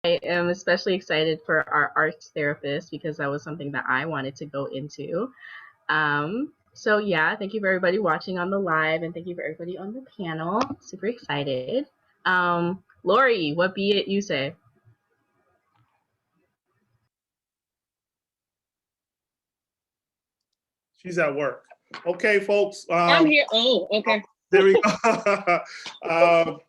I am especially excited for our arts therapist because that was something that I wanted to go into. So yeah, thank you for everybody watching on the live and thank you for everybody on the panel. Super excited. Lori, what be it you say? She's at work. Okay, folks. I'm here. Oh, okay. There we go.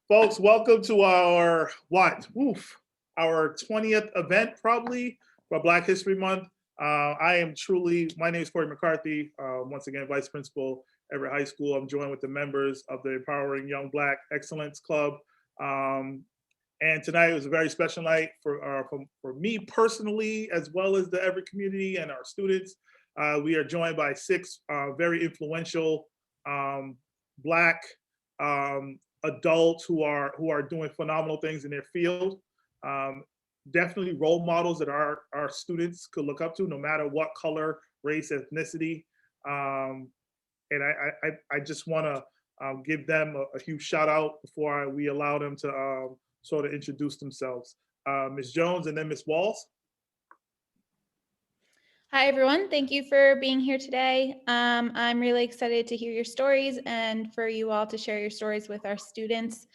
Folks, welcome to our, our 20th event probably for Black History Month. My name is Cory McCarthy, once again, Vice Principal, Everett High School. I'm joined with the members of the Empowering Young Black Excellence Club. And tonight was a very special night for me personally, as well as the Everett community and our students. We are joined by 6 very influential Black adults who are doing phenomenal things in their field. Definitely role models that our students could look up to, no matter what color, race, ethnicity. And I just want to give them a huge shout out before we allow them to sort of introduce themselves. Ms. Jones and then Ms. Walls. Hi, everyone. Thank you for being here today. I'm really excited to hear your stories and for you all to share your stories with our students.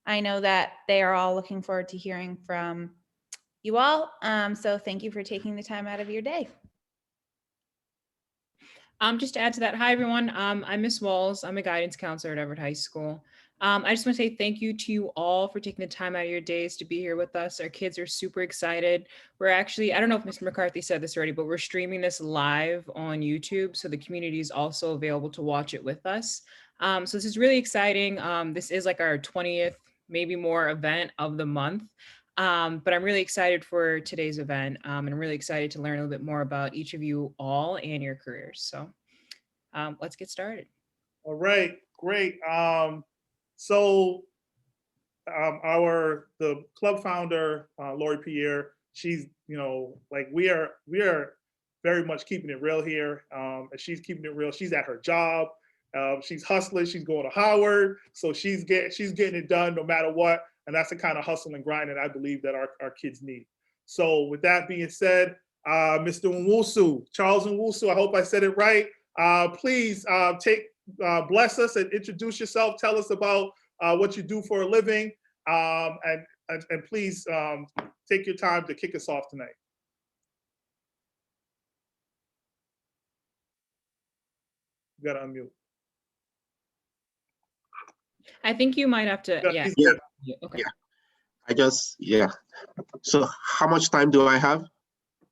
I know that they are all looking forward to hearing from you all. So thank you for taking the time out of your day. Just to add to that, hi, everyone. I'm Miss Walls. I'm a guidance counselor at Everett High School. I just want to say thank you to you all for taking the time out of your days to be here with us. Our kids are super excited. We're actually, I don't know if Mr. McCarthy said this already, but we're streaming this live on YouTube, so the community is also available to watch it with us. So this is really exciting. This is like our 20th, maybe more event of the month. But I'm really excited for today's event, and I'm really excited to learn a little bit more about each of you all and your careers. So let's get started. All right, great. The club founder, Lori Pierre, she's, like we are very much keeping it real here. And she's keeping it real. She's at her job. She's hustling. She's going to Howard. So she's getting it done no matter what. And that's the kind of hustle and grind that I believe that our kids need. So with that being said, Mr. Nwusu, Charles Nwusu, I hope I said it right. Please bless us and introduce yourself. Tell us about what you do for a living, and please take your time to kick us off tonight. You gotta unmute. I think you might have to, yeah. Okay. Yeah. So how much time do I have?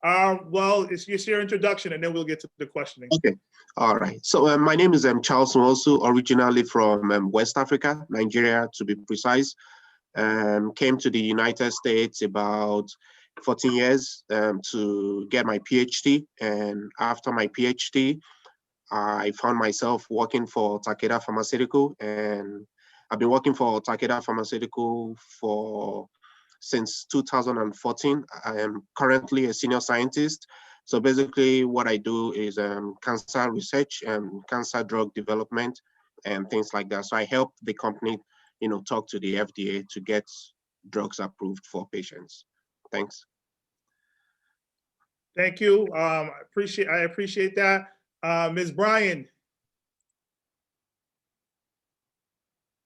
Well, it's your introduction, and then we'll get to the questioning. Okay. All right. So my name is Charles Nwusu, originally from West Africa, Nigeria, to be precise. Came to the United States about 14 years to get my PhD. And after my PhD, I found myself working for Takeda Pharmaceutical, and I've been working for Takeda Pharmaceutical since 2014. I am currently a senior scientist. So basically what I do is cancer research and cancer drug development and things like that. So I help the company, talk to the FDA to get drugs approved for patients. Thanks. Thank you. I appreciate that. Ms. Bryan.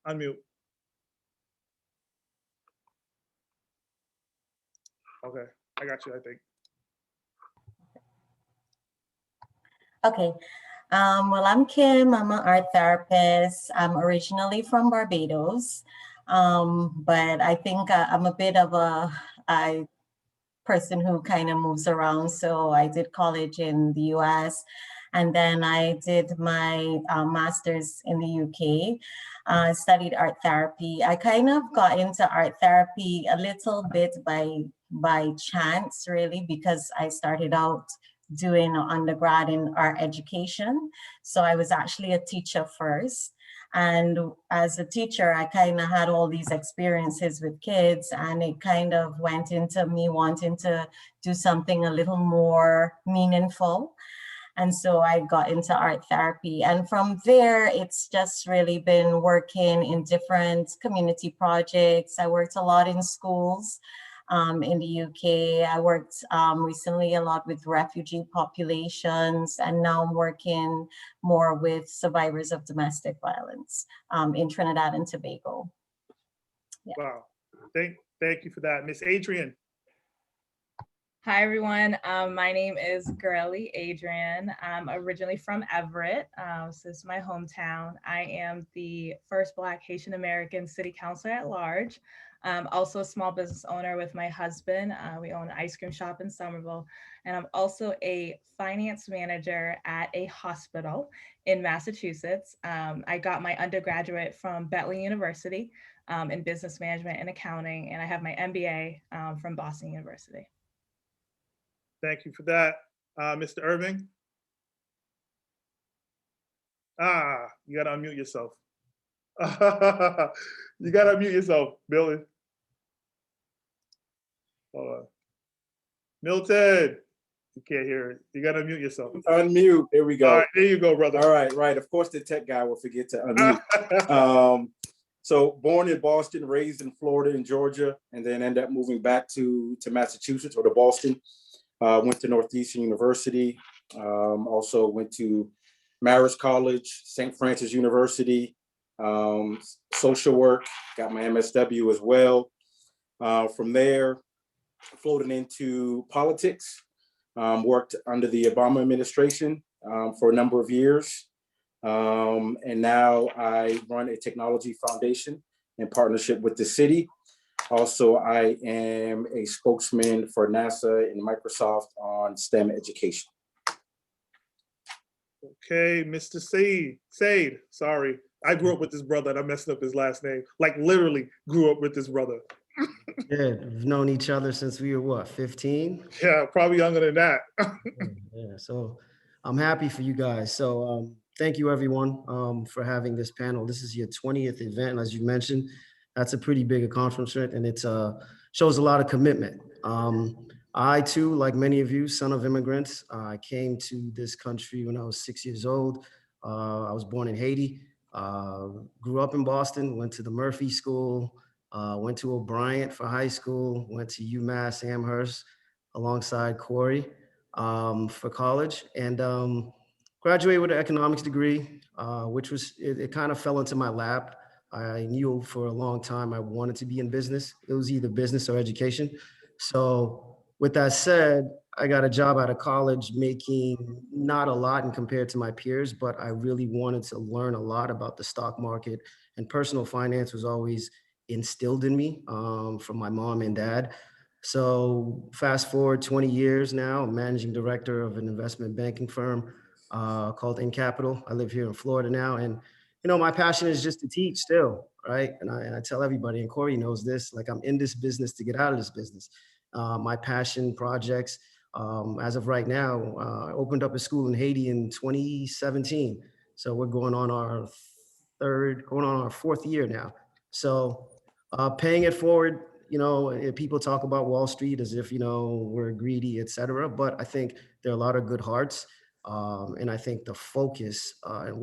Unmute. Okay, I got you, I think. Okay, well, I'm Kim. I'm an art therapist. I'm originally from Barbados, but I think I'm a bit of a person who kind of moves around. So I did college in the US, and then I did my master's in the UK. Studied art therapy. I kind of got into art therapy a little bit by chance, really, because I started out doing undergrad in art education. So I was actually a teacher first. And as a teacher, I kind of had all these experiences with kids, and it kind of went into me wanting to do something a little more meaningful. And so I got into art therapy. And from there, it's just really been working in different community projects. I worked a lot in schools in the UK. I worked recently a lot with refugee populations, and now I'm working more with survivors of domestic violence in Trinidad and Tobago. Yeah. Wow. Thank you for that. Miss Adrian. Hi, everyone. My name is Gorelli Adrian. I'm originally from Everett. So this is my hometown. I am the first Black Haitian American City Councilor at large. Also a small business owner with my husband. We own an ice cream shop in Somerville. And I'm also a finance manager at a hospital in Massachusetts. I got my undergraduate from Bentley University in business management and accounting. And I have my MBA from Boston University. Thank you for that. Mr. Irving. You gotta unmute yourself. You gotta unmute yourself, Billy. Hold on. Milton, you can't hear it. You gotta unmute yourself. Unmute, there we go. All right, there you go, brother. All right, right. Of course, the tech guy will forget to unmute. So born in Boston, raised in Florida and Georgia, and then ended up moving back to Massachusetts or to Boston. Went to Northeastern University, also went to Marist College, St. Francis University, social work, got my MSW as well. From there, floated into politics, worked under the Obama administration for a number of years. And now I run a technology foundation in partnership with the city. Also, I am a spokesman for NASA and Microsoft on STEM education. Okay, Mr. Said, sorry. I grew up with this brother and I messed up his last name. Like literally grew up with this brother. Yeah, we've known each other since we were what, 15? Yeah, probably younger than that. Yeah, so I'm happy for you guys. So thank you everyone for having this panel. This is your 20th event, as you mentioned. That's a pretty big accomplishment, and it shows a lot of commitment. I too, like many of you, son of immigrants, I came to this country when I was 6 years old. I was born in Haiti, grew up in Boston, went to the Murphy School, went to O'Brien for high school, went to UMass Amherst alongside Cory for college, and graduated with an economics degree, which was, it kind of fell into my lap. I knew for a long time I wanted to be in business. It was either business or education. So with that said, I got a job out of college making not a lot in compared to my peers, but I really wanted to learn a lot about the stock market, and personal finance was always instilled in me from my mom and dad. So fast forward 20 years now, I'm managing director of an investment banking firm called In Capital. I live here in Florida now, and you know, my passion is just to teach still, right? And I tell everybody, and Cory knows this, like I'm in this business to get out of this business. My passion projects, as of right now, I opened up a school in Haiti in 2017. So we're going on our fourth year now. So paying it forward, you know, people talk about Wall Street as if, you know, we're greedy, et cetera. But I think there are a lot of good hearts. And I think the focus and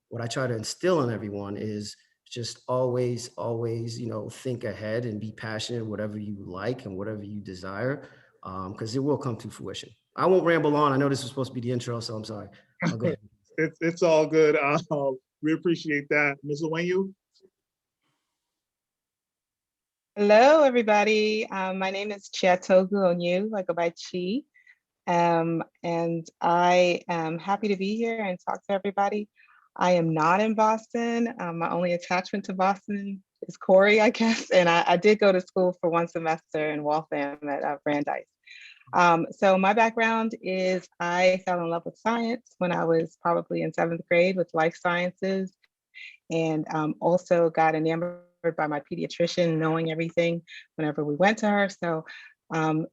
what I try to instill in everyone is just always, you know, think ahead and be passionate, whatever you like and whatever you desire, because it will come to fruition. I won't ramble on. I know this was supposed to be the intro, so I'm sorry. I'll go ahead. It's all good. We appreciate that. Ms. Owenyu? Hello, everybody. My name is Chiatogu Onyu. I go by Chi. And I am happy to be here and talk to everybody. I am not in Boston. My only attachment to Boston is Cory, I guess. And I did go to school for one semester in Waltham at Brandeis. So my background is I fell in love with science when I was probably in 7th grade with life sciences, and also got enamored by my pediatrician, knowing everything whenever we went to her. So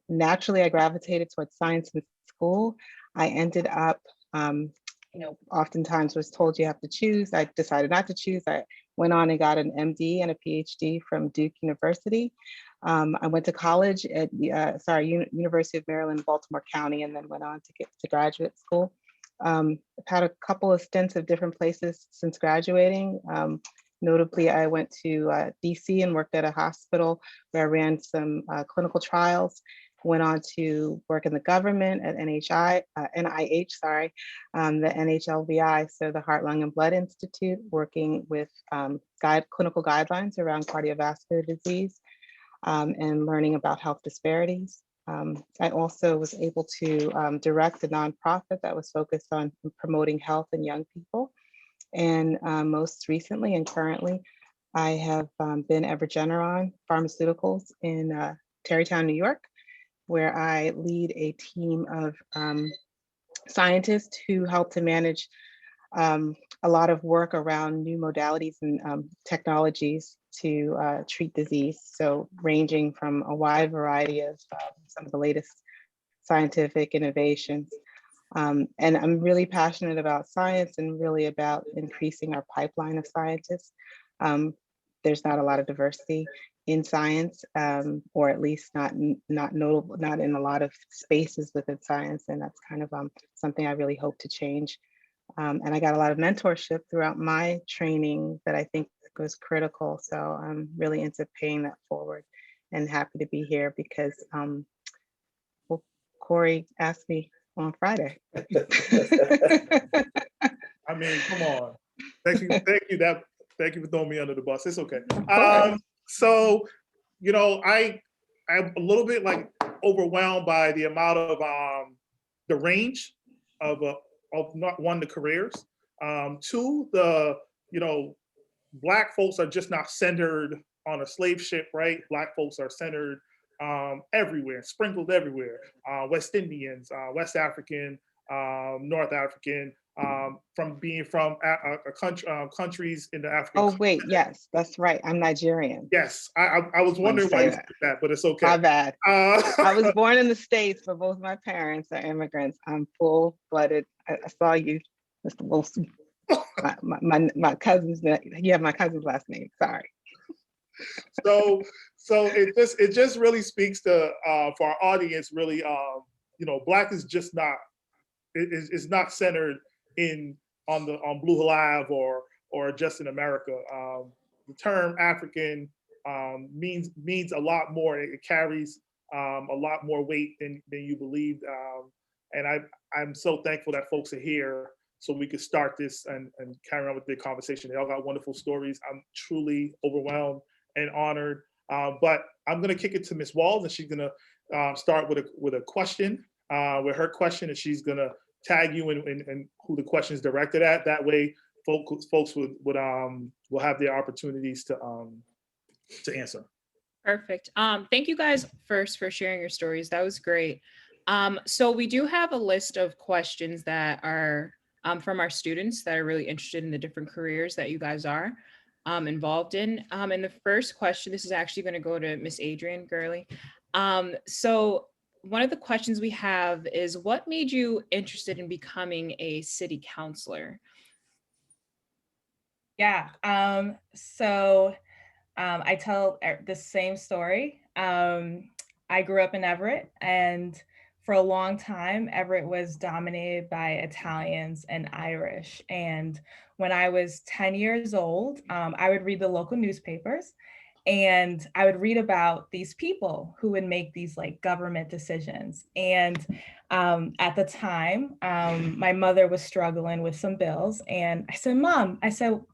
naturally, I gravitated towards science in school. I ended up, you know, oftentimes was told you have to choose. I decided not to choose. I went on and got an MD and a PhD from Duke University. I went to college at University of Maryland, Baltimore County, and then went on to get to graduate school. I've had a couple of stints of different places since graduating. Notably, I went to DC and worked at a hospital where I ran some clinical trials. Went on to work in the government at NIH, the NHLVI, so the Heart, Lung, and Blood Institute, working with clinical guidelines around cardiovascular disease and learning about health disparities. I also was able to direct a nonprofit that was focused on promoting health in young people. And most recently and currently, I have been at Regeneron Pharmaceuticals in Tarrytown, New York, where I lead a team of scientists who help to manage a lot of work around new modalities and technologies to treat disease. So ranging from a wide variety of some of the latest scientific innovations. And I'm really passionate about science and really about increasing our pipeline of scientists. There's not a lot of diversity in science, or at least not notable, not in a lot of spaces within science. And that's kind of something I really hope to change. And I got a lot of mentorship throughout my training that I think was critical. So I'm really into paying that forward and happy to be here because well, Cory asked me on Friday. I mean, come on. Thank you. Thank you for throwing me under the bus. It's okay. So, you know, I'm a little bit like overwhelmed by the amount of the range of not one, the careers. Two, Black folks are just not centered on a slave ship, right? Black folks are centered everywhere, sprinkled everywhere. West Indians, West African, North African, from being from countries in the African. Oh wait, yes, that's right. I'm Nigerian. Yes, I was wondering why you said that, but it's okay. My bad. I was born in the States, but both my parents are immigrants. I'm full-blooded. I saw you, Mr. Wilson. my cousin's. You have my cousin's last name. Sorry. So it just really speaks to for our audience. Really, Black is just not. It's not centered on Blue Hill Ave or just in America. The term African means a lot more. It carries a lot more weight than you believed. And I'm so thankful that folks are here so we could start this and carry on with the conversation. They all got wonderful stories. I'm truly overwhelmed and honored. But I'm gonna kick it to Ms. Walls, and she's gonna start with a question, with her question, and she's gonna tag you and who the question is directed at. That way, folks will have their opportunities to answer. Perfect. Thank you guys first for sharing your stories. That was great. So we do have a list of questions that are from our students that are really interested in the different careers that you guys are involved in. And the first question, this is actually going to go to Miss Adrienne Gurley. So one of the questions we have is, what made you interested in becoming a city councilor? Yeah, so I tell the same story. I grew up in Everett, and for a long time, Everett was dominated by Italians and Irish. And when I was 10 years old, I would read the local newspapers, and I would read about these people who would make these like government decisions. And at the time, my mother was struggling with some bills. And I said, Mom,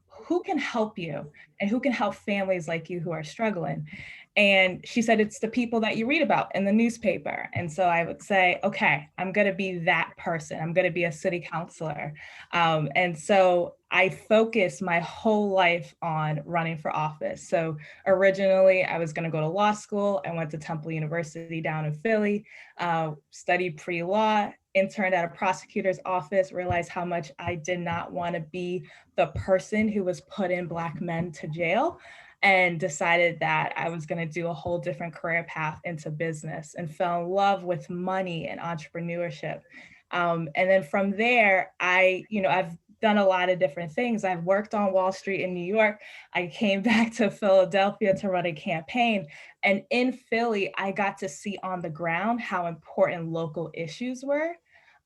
who can help you and who can help families like you who are struggling? And she said, it's the people that you read about in the newspaper. And so I would say, okay, I'm going to be that person. I'm going to be a city councilor. And so I focused my whole life on running for office. So originally I was going to go to law school. I went to Temple University down in Philly, studied pre-law, interned at a prosecutor's office, realized how much I did not want to be the person who was putting Black men to jail, and decided that I was going to do a whole different career path into business, and fell in love with money and entrepreneurship. And then from there, I've done a lot of different things. I've worked on Wall Street in New York. I came back to Philadelphia to run a campaign. And in Philly, I got to see on the ground how important local issues were,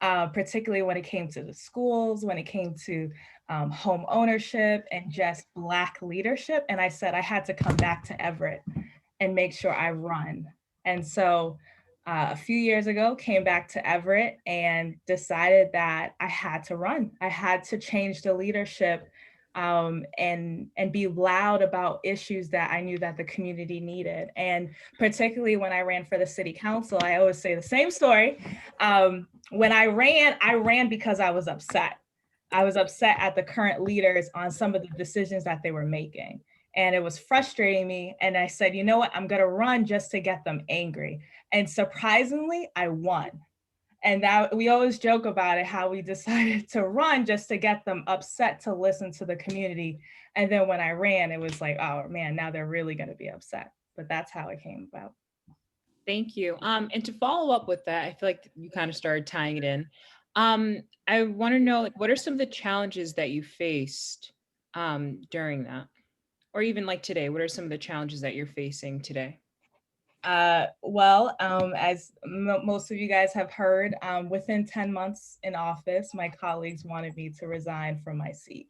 particularly when it came to the schools, when it came to home ownership and just Black leadership. And I said I had to come back to Everett and make sure I run. And so a few years ago, came back to Everett and decided that I had to run. I had to change the leadership and be loud about issues that I knew that the community needed. And particularly when I ran for the city council, I always say the same story. When I ran because I was upset. I was upset at the current leaders on some of the decisions that they were making. And it was frustrating me. And I said, you know what, I'm gonna run just to get them angry. And surprisingly, I won. And that we always joke about it, how we decided to run just to get them upset to listen to the community. And then when I ran, it was like, oh man, now they're really gonna be upset. But that's how it came about. Thank you. And to follow up with that, I feel like you kind of started tying it in. I want to know, like, what are some of the challenges that you faced during that? Or even like today, what are some of the challenges that you're facing today? Well, as most of you guys have heard, within 10 months in office, my colleagues wanted me to resign from my seat.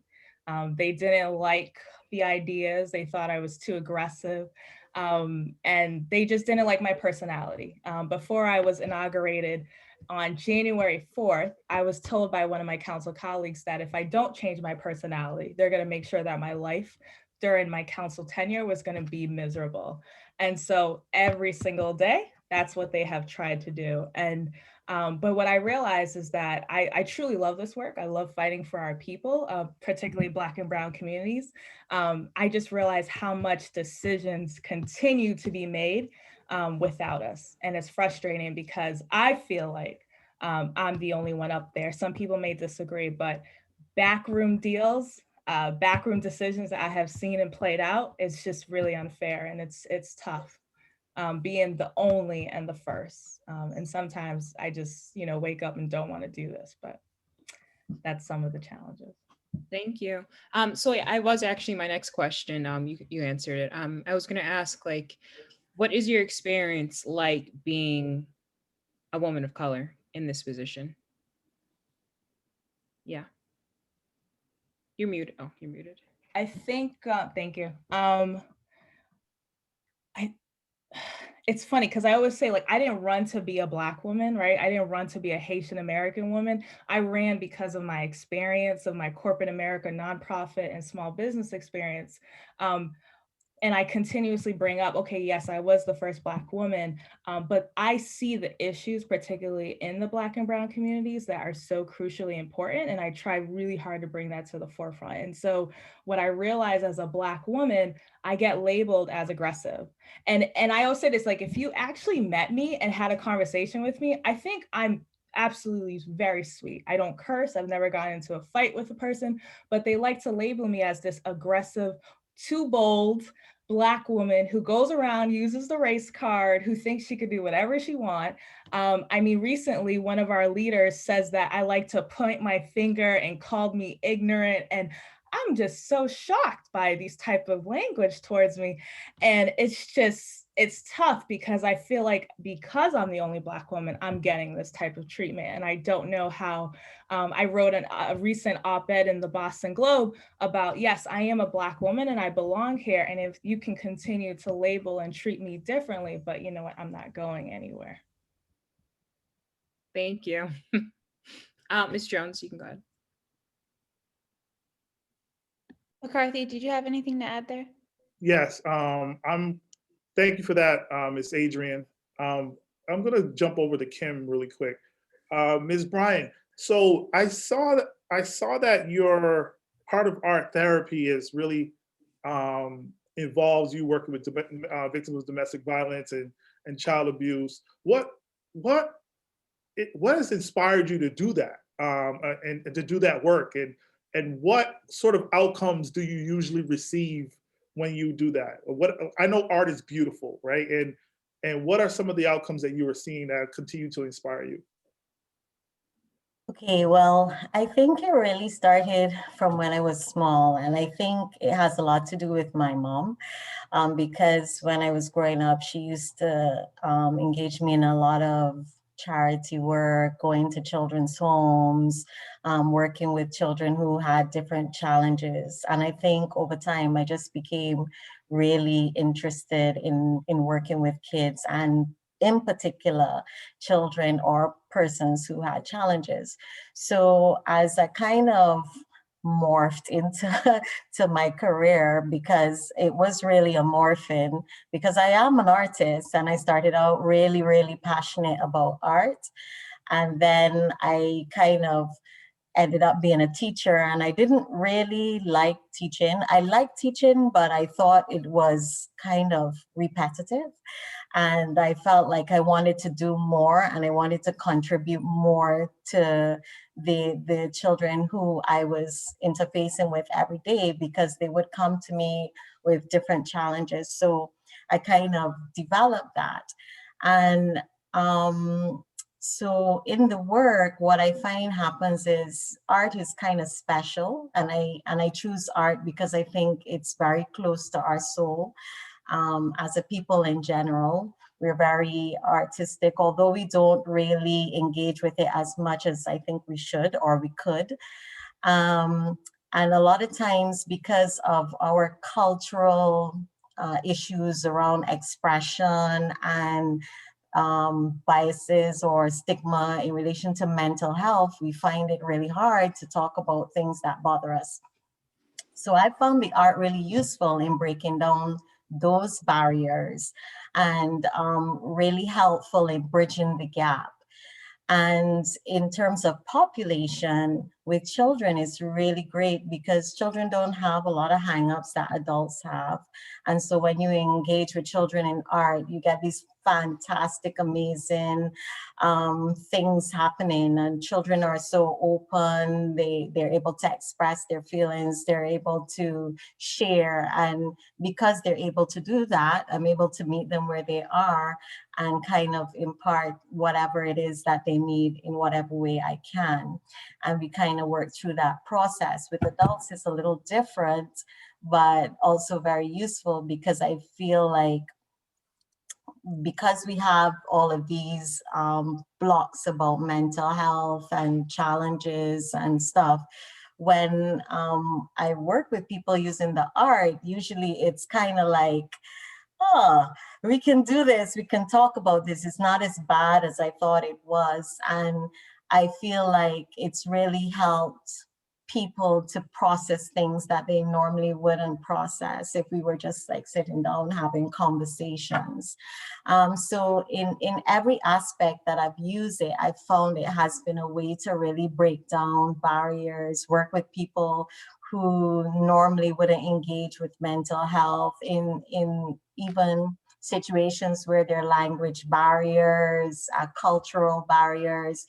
They didn't like the ideas. They thought I was too aggressive. And they just didn't like my personality. Before I was inaugurated on January 4th, I was told by one of my council colleagues that if I don't change my personality, they're gonna make sure that my life during my council tenure was gonna be miserable. And so every single day, that's what they have tried to do. And but what I realized is that I truly love this work. I love fighting for our people, particularly Black and Brown communities. I just realized how much decisions continue to be made without us. And it's frustrating because I feel like I'm the only one up there. Some people may disagree, but backroom deals, backroom decisions that I have seen and played out, it's just really unfair, and it's tough being the only and the first. And sometimes I just, wake up and don't want to do this, but that's some of the challenges. Thank you. So I was actually, my next question, you answered it. I was going to ask, like, what is your experience like being a woman of color in this position? Yeah. You're muted. Oh, you're muted. I think, thank you. It's funny because I always say, like, I didn't run to be a Black woman, right? I didn't run to be a Haitian American woman. I ran because of my experience of my corporate America nonprofit and small business experience. And I continuously bring up, okay, yes, I was the first Black woman, but I see the issues, particularly in the Black and Brown communities, that are so crucially important. And I try really hard to bring that to the forefront. And so what I realize as a Black woman, I get labeled as aggressive. And I always say this, like, if you actually met me and had a conversation with me, I think I'm absolutely very sweet. I don't curse. I've never gotten into a fight with a person, but they like to label me as this aggressive, too bold Black woman who goes around, uses the race card, who thinks she could do whatever she wants. I mean, recently, one of our leaders says that I like to point my finger and called me ignorant. And I'm just so shocked by these type of language towards me. And it's tough because I feel like because I'm the only Black woman, I'm getting this type of treatment. And I don't know how. I wrote a recent op-ed in the Boston Globe about, yes, I am a Black woman and I belong here. And if you can continue to label and treat me differently, but you know what, I'm not going anywhere. Thank you. Ms. Jones, you can go ahead. McCarthy, did you have anything to add there? Yes, thank you for that, Ms. Adrian. I'm gonna jump over to Kim really quick. Ms. Bryan, so I saw that your part of art therapy is really involves you working with victims of domestic violence and child abuse. What has inspired you to do that and to do that work, and what sort of outcomes do you usually receive when you do that? What, I know art is beautiful, right? And what are some of the outcomes that you are seeing that continue to inspire you? Okay, well, I think it really started from when I was small, and I think it has a lot to do with my mom, because when I was growing up, she used to engage me in a lot of charity work, going to children's homes, working with children who had different challenges. And I think over time, I just became really interested in working with kids, and in particular, children or persons who had challenges. So as I kind of morphed into to my career, because it was really a morphin, because I am an artist and I started out really, really passionate about art. And then I kind of ended up being a teacher, and I didn't really like teaching. I liked teaching, but I thought it was kind of repetitive. And I felt like I wanted to do more, and I wanted to contribute more to the children who I was interfacing with every day, because they would come to me with different challenges. So I kind of developed that. And so in the work, what I find happens is art is kind of special, and I choose art because I think it's very close to our soul. As a people in general, we're very artistic, although we don't really engage with it as much as I think we should or we could. And a lot of times, because of our cultural issues around expression and biases or stigma in relation to mental health, we find it really hard to talk about things that bother us. So I found the art really useful in breaking down those barriers, and really helpful in bridging the gap. And in terms of population with children, it's really great because children don't have a lot of hangups that adults have. And so when you engage with children in art, you get these fantastic, amazing things happening, and children are so open. They're able to express their feelings, they're able to share. And because they're able to do that, I'm able to meet them where they are and kind of impart whatever it is that they need in whatever way I can. And we kind of work through that process. With adults, it's a little different, but also very useful, because I feel like because we have all of these blocks about mental health and challenges and stuff, when I work with people using the art, usually it's kind of like, oh, we can do this, we can talk about this, it's not as bad as I thought it was. And I feel like it's really helped people to process things that they normally wouldn't process if we were just like sitting down having conversations. So in every aspect that I've used it, I've found it has been a way to really break down barriers, work with people who normally wouldn't engage with mental health in even situations where there are language barriers, cultural barriers.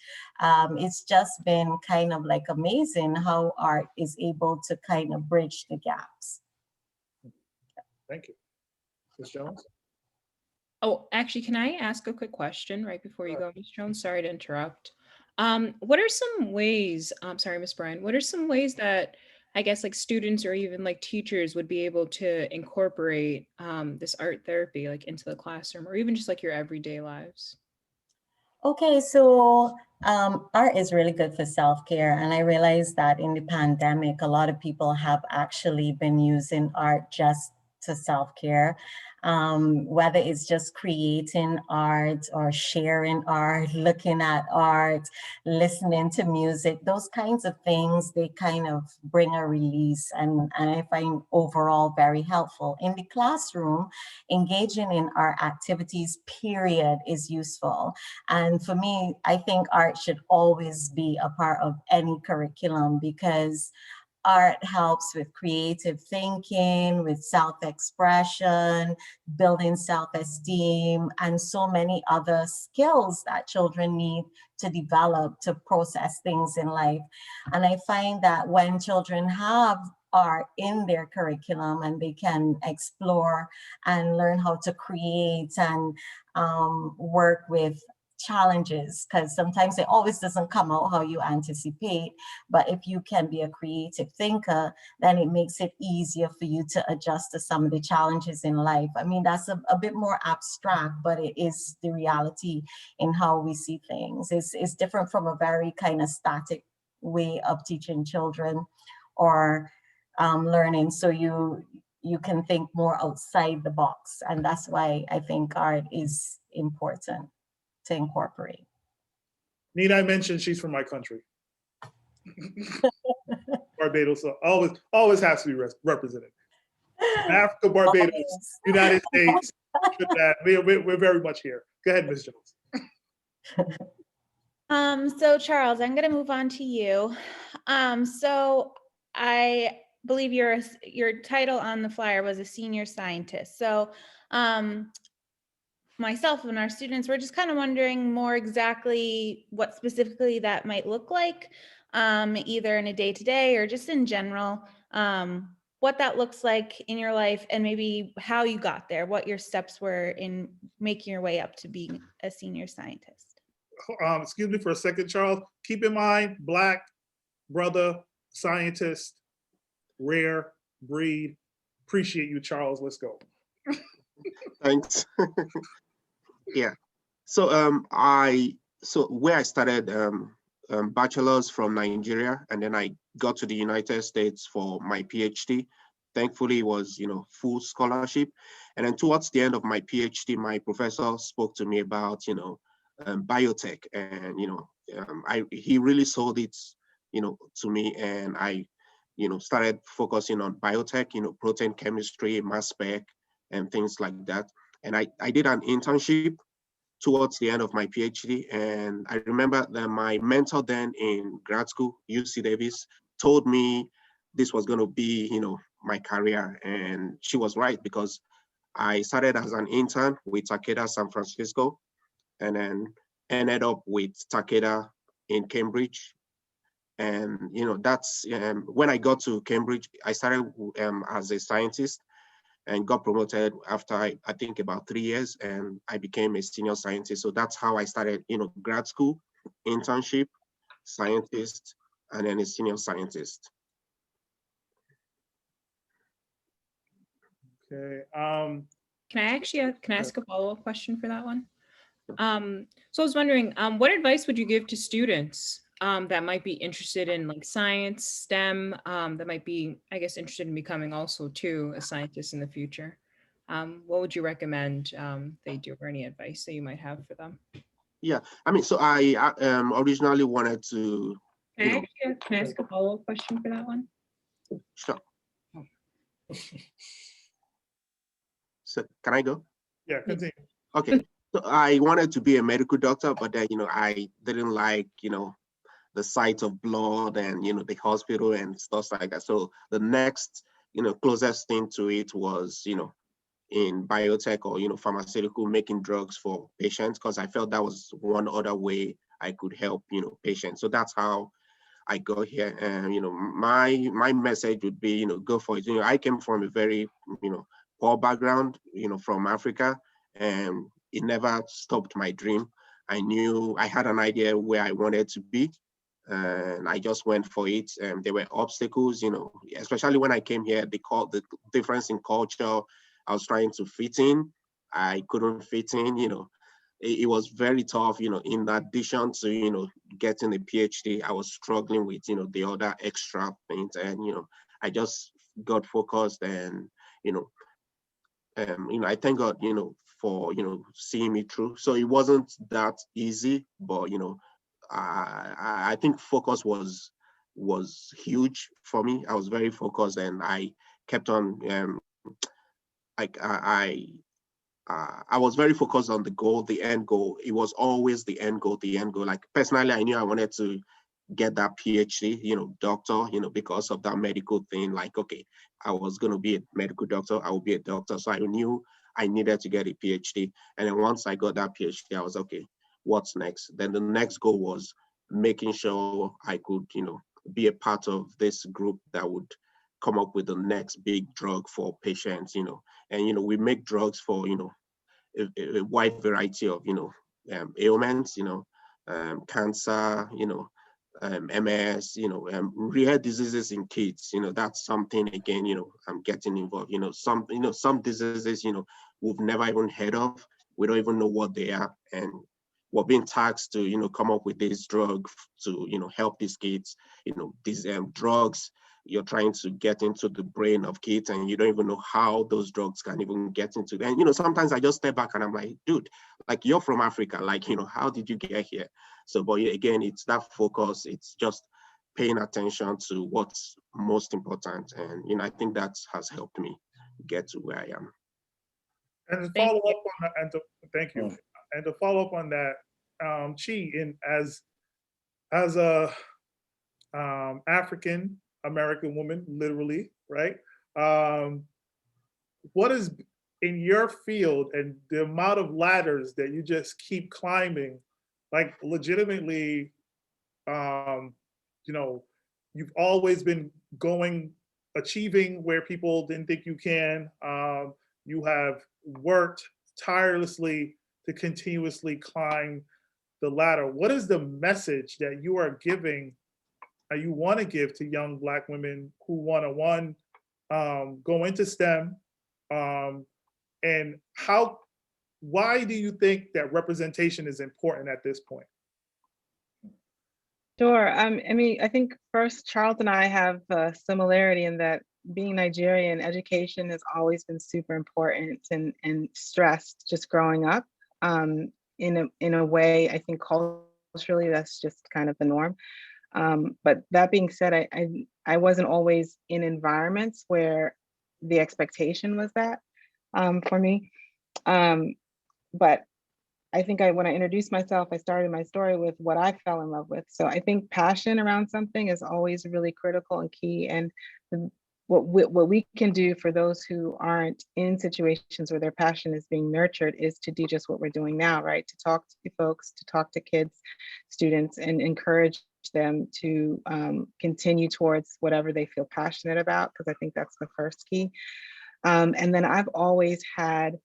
It's just been kind of like amazing how art is able to kind of bridge the gaps. Thank you. Ms. Jones? Oh, actually, can I ask a quick question right before you go, Ms. Jones? Sorry to interrupt. What are some ways, sorry, Ms. Bryan, what are some ways that I guess like students or even like teachers would be able to incorporate this art therapy like into the classroom or even just like your everyday lives? Okay, so art is really good for self-care. And I realized that in the pandemic, a lot of people have actually been using art just to self-care. Whether it's just creating art or sharing art, looking at art, listening to music, those kinds of things, they kind of bring a release, and I find overall very helpful. In the classroom, engaging in art activities, period, is useful. And for me, I think art should always be a part of any curriculum, because art helps with creative thinking, with self-expression, building self-esteem, and so many other skills that children need to develop to process things in life. And I find that when children have art in their curriculum and they can explore and learn how to create and work with challenges, because sometimes it always doesn't come out how you anticipate. But if you can be a creative thinker, then it makes it easier for you to adjust to some of the challenges in life. I mean, that's a bit more abstract, but it is the reality in how we see things. It's different from a very kind of static way of teaching children or learning. So you can think more outside the box. And that's why I think art is important to incorporate. Need I mention she's from my country? Barbados, so always has to be represented. Africa, Barbados, United States, we're very much here. Go ahead, Ms. Jones. So Charles, I'm going to move on to you. So I believe your title on the flyer was a senior scientist. So myself and our students, we're just kind of wondering more exactly what specifically that might look like, either in a day-to-day or just in general, what that looks like in your life and maybe how you got there, what your steps were in making your way up to being a senior scientist. Excuse me for a second, Charles. Keep in mind, Black brother, scientist, rare breed. Appreciate you, Charles. Let's go. Thanks. Yeah. So where I started bachelor's from Nigeria, and then I got to the United States for my PhD. Thankfully, it was full scholarship. And then towards the end of my PhD, my professor spoke to me about biotech, and he really sold it to me, and I started focusing on biotech, protein chemistry, mass spec, and things like that. And I did an internship towards the end of my PhD. And I remember that my mentor then in grad school, UC Davis, told me this was going to be, my career. And she was right, because I started as an intern with Takeda San Francisco, and then ended up with Takeda in Cambridge. And, that's when I got to Cambridge, I started as a scientist, and got promoted after I think about 3 years, and I became a senior scientist. So that's how I started, grad school, internship, scientist, and then a senior scientist. Okay. Can I ask a follow-up question for that one? So I was wondering, what advice would you give to students that might be interested in like science, STEM, that might be, I guess, interested in becoming also too a scientist in the future? What would you recommend they do, or any advice that you might have for them? Yeah, I mean, so I originally wanted to. Can I ask a follow-up question for that one? Sure. So can I go? Yeah, continue. Okay. So I wanted to be a medical doctor, but then I didn't like the sight of blood and the hospital and stuff like that. So the next closest thing to it was in biotech or pharmaceutical, making drugs for patients, because I felt that was one other way I could help patients. So that's how I got here. And my message would be go for it. I came from a very poor background, from Africa, and it never stopped my dream. I knew I had an idea where I wanted to be, and I just went for it. And there were obstacles, especially when I came here, the difference in culture. I was trying to fit in. I couldn't fit in, it was very tough, in addition to, getting a PhD, I was struggling with, the other extra things. And, I just got focused, and, I thank God, for, seeing me through. So it wasn't that easy, but, I think focus was huge for me. I was very focused, and I kept on, I was very focused on the goal, the end goal. It was always the end goal. Like personally, I knew I wanted to get that PhD, doctor, because of that medical thing. Like, okay, I was going to be a medical doctor. I will be a doctor. So I knew I needed to get a PhD. And then once I got that PhD, I was okay, what's next? Then the next goal was making sure I could, be a part of this group that would come up with the next big drug for patients, and, we make drugs for, a wide variety of, ailments, cancer, MS, rare diseases in kids, that's something again, I'm getting involved, some diseases, we've never even heard of. We don't even know what they are. And we're being tasked to, come up with this drug to, help these kids, these drugs, you're trying to get into the brain of kids and you don't even know how those drugs can even get into them. And, sometimes I just step back and I'm like, dude, like you're from Africa, like, how did you get here? So, but again, it's that focus, it's just paying attention to what's most important. And, I think that has helped me get to where I am. And to Thank follow you. up on that, thank you. And to follow up on that, Chi, as a African American woman, literally, right? What is in your field and the amount of ladders that you just keep climbing, like legitimately, you've always been achieving where people didn't think you can. You have worked tirelessly to continuously climb the ladder. What is the message that you are giving, or you want to give to young Black women who want to, go into STEM? And why do you think that representation is important at this point? Sure. I think first, Charles and I have a similarity in that being Nigerian, education has always been super important and stressed just growing up. In a way, I think culturally, that's just kind of the norm. But that being said, I wasn't always in environments where the expectation was that for me. But I think when I introduced myself, I started my story with what I fell in love with. So I think passion around something is always really critical and key. And what we can do for those who aren't in situations where their passion is being nurtured is to do just what we're doing now, right? To talk to folks, to talk to kids, students, and encourage them to continue towards whatever they feel passionate about, because I think that's the first key. And then I've always had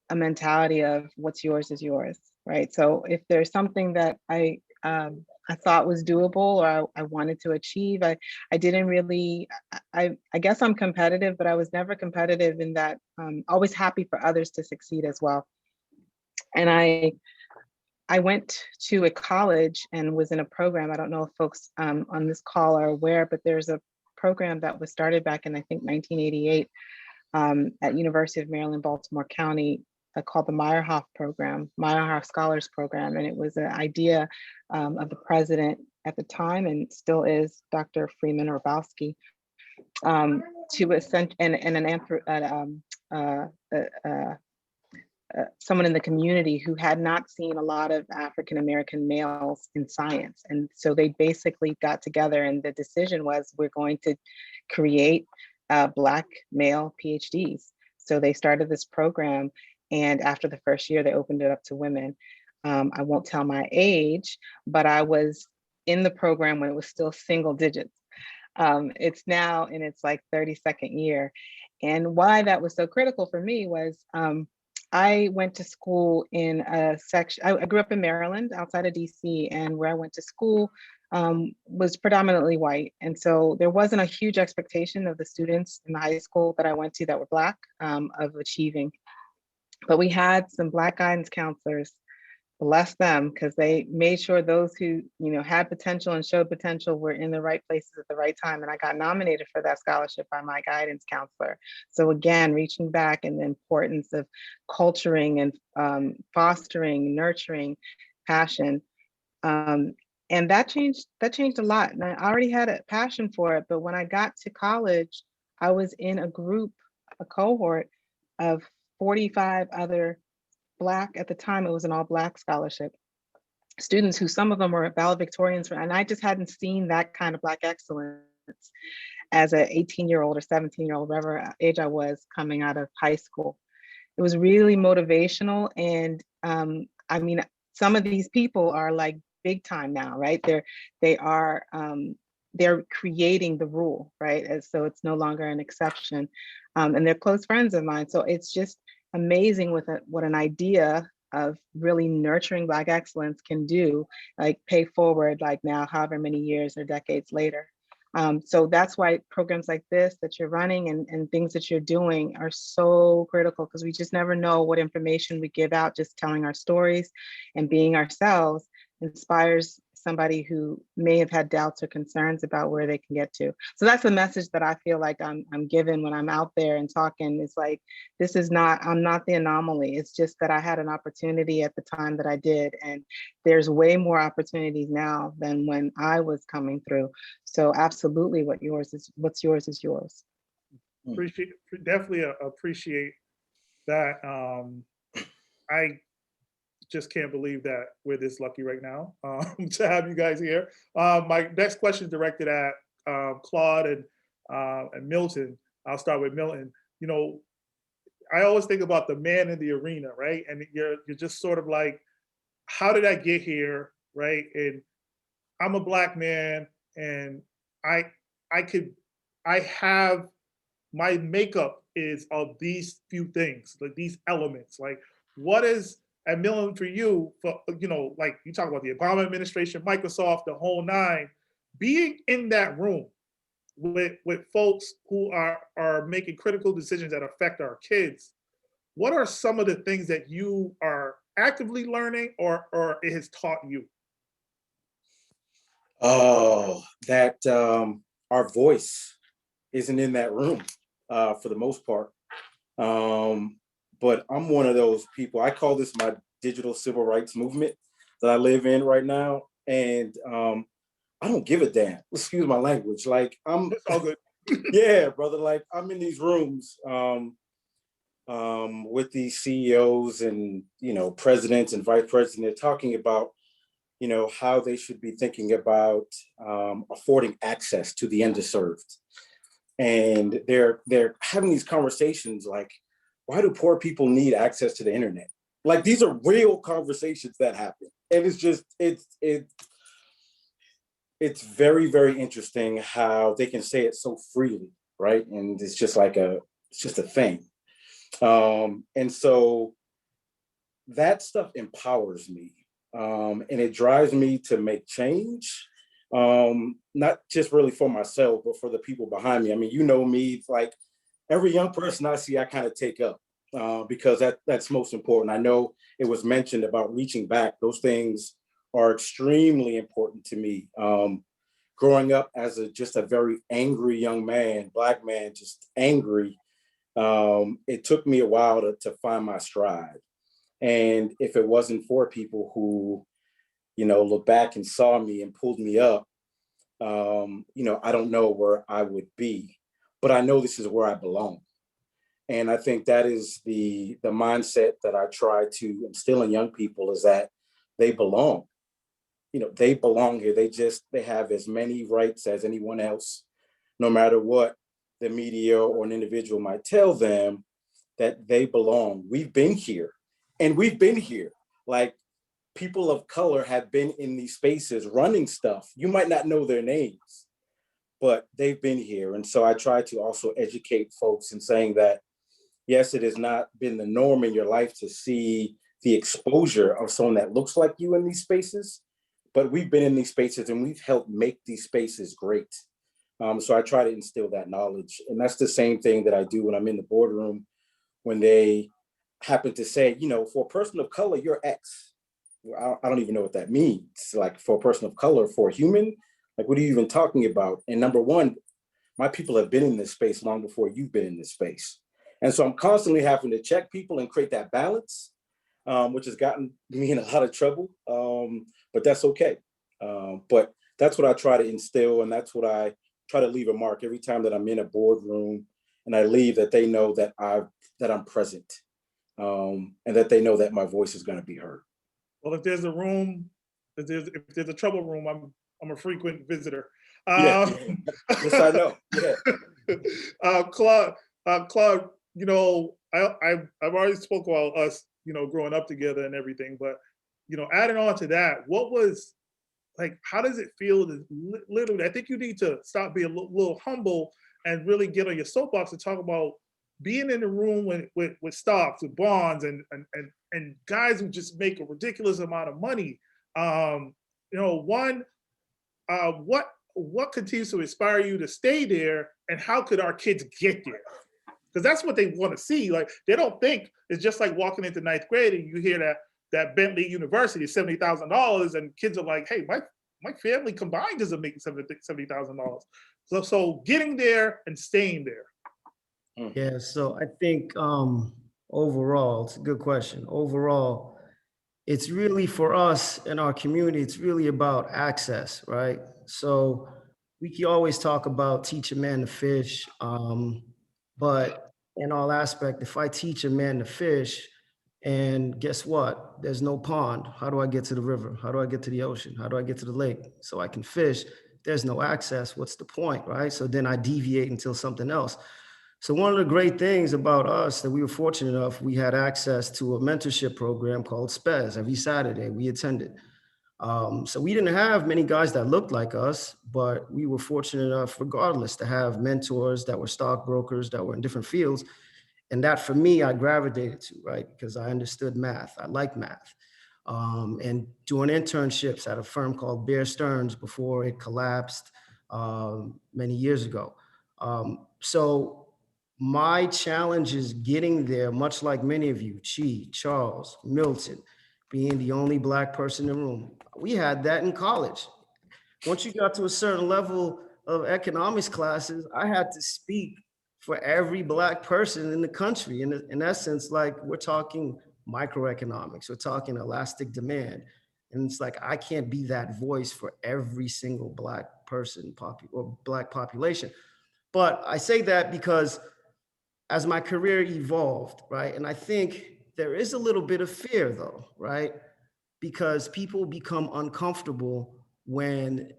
a mentality of what's yours is yours, right? So if there's something that I thought was doable or I wanted to achieve, I didn't really, I guess I'm competitive, but I was never competitive in that, always happy for others to succeed as well. And I went to a college and was in a program. I don't know if folks on this call are aware, but there's a program that was started back in, I think, 1988 at University of Maryland, Baltimore County, called the Meyerhoff Program, Meyerhoff Scholars Program. And it was an idea of the president at the time, and still is, Dr. Freeman Hrabowski, to ascend, someone in the community who had not seen a lot of African-American males in science. And so they basically got together and the decision was, we're going to create Black male PhDs. So they started this program, and after the first year, they opened it up to women. I won't tell my age, but I was in the program when it was still single digits. It's now in its like 32nd year. And why that was so critical for me was I went to school in a section, I grew up in Maryland outside of DC, and where I went to school was predominantly white. And so there wasn't a huge expectation of the students in the high school that I went to that were Black of achieving. But we had some Black guidance counselors, bless them, because they made sure those who had potential and showed potential were in the right places at the right time. And I got nominated for that scholarship by my guidance counselor. So again, reaching back and the importance of culturing and fostering, nurturing passion. And that changed a lot. And I already had a passion for it, but when I got to college, I was in a cohort of 45 other Black, at the time, it was an all Black scholarship, students who some of them were valedictorians, and I just hadn't seen that kind of Black excellence as an 18-year-old or 17-year-old, whatever age I was coming out of high school. It was really motivational. And I mean, some of these people are like big time now, right? They're creating the rule, right? And so it's no longer an exception. And they're close friends of mine. So it's just amazing what an idea of really nurturing Black excellence can do, like pay forward, like now, however many years or decades later. So that's why programs like this that you're running and things that you're doing are so critical, because we just never know what information we give out. Just telling our stories and being ourselves inspires somebody who may have had doubts or concerns about where they can get to. So that's the message that I feel like I'm given when I'm out there and talking. It's like, this is not, I'm not the anomaly. It's just that I had an opportunity at the time that I did. And there's way more opportunities now than when I was coming through. So absolutely what's yours is yours. Definitely appreciate that. I just can't believe that we're this lucky right now to have you guys here. My next question is directed at Claude and Milton. I'll start with Milton. You know, I always think about the man in the arena, right? And you're just sort of like, how did I get here, right? And I'm a Black man, and I have, my makeup is of these few things, like these elements. Like, what is, and Milton, for you, for, you know, like you talk about the Obama administration, Microsoft, the whole nine, being in that room with folks who are making critical decisions that affect our kids, what are some of the things that you are actively learning or it has taught you? Oh, that our voice isn't in that room for the most part. But I'm one of those people, I call this my digital civil rights movement that I live in right now. And I don't give a damn, excuse my language. Like, I'm all good. Yeah, brother, like I'm in these rooms with these CEOs and, you know, presidents and vice presidents talking about, you know, how they should be thinking about affording access to the underserved. And they're having these conversations like, why do poor people need access to the internet? Like, these are real conversations that happen. And it's just, it's very, very interesting how they can say it so freely, right? And it's just like it's just a thing. And so that stuff empowers me. And it drives me to make change, not just really for myself, but for the people behind me. I mean, you know me, it's like every young person I see, I kind of take up because that's most important. I know it was mentioned about reaching back. Those things are extremely important to me. Growing up as just a very angry young man, Black man, just angry, it took me a while to find my stride. And if it wasn't for people who, you know, looked back and saw me and pulled me up, you know, I don't know where I would be, but I know this is where I belong. And I think that is the mindset that I try to instill in young people, is that they belong. You know, they belong here. They have as many rights as anyone else, no matter what the media or an individual might tell them, that they belong. We've been here. And we've been here. Like, people of color have been in these spaces running stuff. You might not know their names, but they've been here. And so I try to also educate folks in saying that, yes, it has not been the norm in your life to see the exposure of someone that looks like you in these spaces, but we've been in these spaces and we've helped make these spaces great. So I try to instill that knowledge. And that's the same thing that I do when I'm in the boardroom, when they happen to say, you know, for a person of color, you're X. Well, I don't even know what that means. Like, for a person of color, for a human, like, what are you even talking about? And number one, my people have been in this space long before you've been in this space. And so I'm constantly having to check people and create that balance, which has gotten me in a lot of trouble, but that's okay. But that's what I try to instill, and that's what I try to leave a mark every time that I'm in a boardroom and I leave, that they know that I'm present, and that they know that my voice is going to be heard. Well, if there's a room, if there's a trouble room, I'm a frequent visitor. Yes, I know. Yeah. Claude, you know, I've already spoke about us, you know, growing up together and everything, but, you know, adding on to that, what was, like, how does it feel to literally, I think you need to stop being a little humble and really get on your soapbox and talk about being in the room with stocks, with bonds, and guys who just make a ridiculous amount of money. What continues to inspire you to stay there, and how could our kids get there? Because that's what they want to see. Like, they don't think it's just like walking into ninth grade and you hear that Bentley University is $70,000, and kids are like, hey, my family combined doesn't make $70,000. So getting there and staying there. Yeah, so I think overall, it's a good question. Overall, it's really for us in our community, it's really about access, right? So we can always talk about teach a man to fish, but in all aspect, if I teach a man to fish, and guess what? There's no pond. How do I get to the river? How do I get to the ocean? How do I get to the lake so I can fish? There's no access. What's the point, right? So then I deviate until something else. So one of the great things about us that we were fortunate enough, we had access to a mentorship program called SPES every Saturday. We attended. So we didn't have many guys that looked like us, but we were fortunate enough, regardless, to have mentors that were stockbrokers that were in different fields. And that, for me, I gravitated to, right? Because I understood math. I like math. And doing internships at a firm called Bear Stearns before it collapsed many years ago. So my challenge is getting there, much like many of you, Chi, Charles, Milton, being the only Black person in the room. We had that in college. Once you got to a certain level of economics classes, I had to speak for every Black person in the country. In essence, like, we're talking microeconomics, we're talking elastic demand. And it's like, I can't be that voice for every single Black person or Black population. But I say that because as my career evolved, right? And I think there is a little bit of fear though, right? Because people become uncomfortable when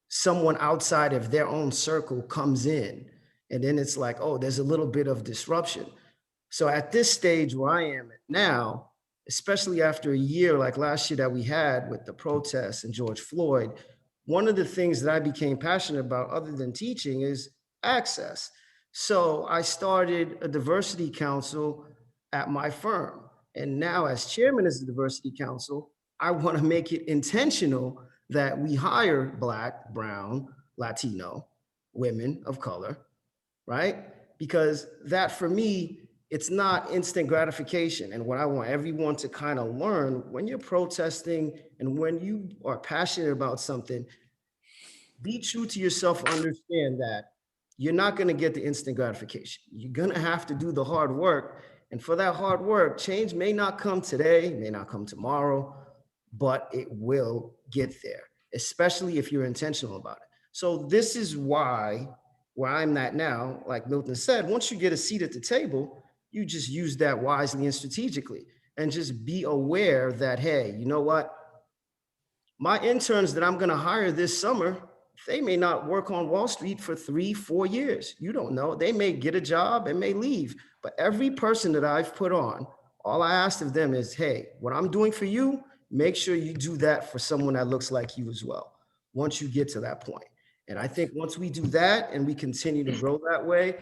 someone outside of their own circle comes in. And then it's like, oh, there's a little bit of disruption. So at this stage where I am at now, especially after a year like last year that we had with the protests and George Floyd, one of the things that I became passionate about other than teaching is access. So I started a diversity council at my firm. And now as chairman of the diversity council, I want to make it intentional that we hire Black, Brown, Latino, women of color, right? Because that, for me, it's not instant gratification. And what I want everyone to kind of learn, when you're protesting and when you are passionate about something, be true to yourself, understand that you're not going to get the instant gratification. You're going to have to do the hard work. And for that hard work, change may not come today, may not come tomorrow, but it will get there, especially if you're intentional about it. So this is why, where I'm at now, like Milton said, once you get a seat at the table, you just use that wisely and strategically, and just be aware that, hey, you know what? My interns that I'm going to hire this summer, they may not work on Wall Street for 3-4 years. You don't know. They may get a job and may leave. But every person that I've put on, all I asked of them is, hey, what I'm doing for you, make sure you do that for someone that looks like you as well, once you get to that point. And I think once we do that and we continue to grow that way,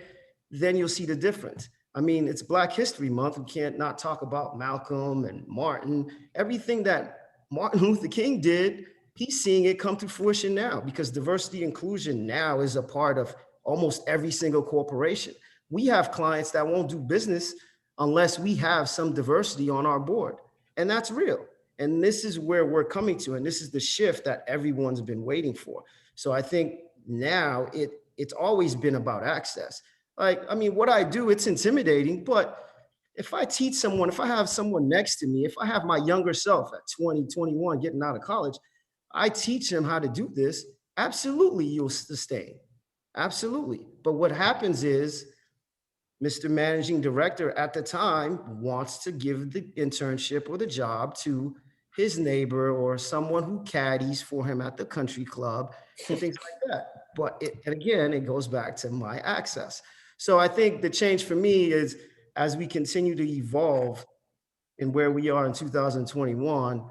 then you'll see the difference. I mean, it's Black History Month. We can't not talk about Malcolm and Martin. Everything that Martin Luther King did, he's seeing it come to fruition now, because diversity inclusion now is a part of almost every single corporation. We have clients that won't do business unless we have some diversity on our board. And that's real. And this is where we're coming to. And this is the shift that everyone's been waiting for. So I think now it's always been about access. Like, I mean, what I do, it's intimidating, but if I teach someone, if I have someone next to me, if I have my younger self at 20, 21, getting out of college, I teach them how to do this, absolutely you'll sustain. Absolutely. But what happens is Mr. Managing Director at the time wants to give the internship or the job to his neighbor or someone who caddies for him at the country club and things like that. But and again, it goes back to my access. So I think the change for me is, as we continue to evolve in where we are in 2021,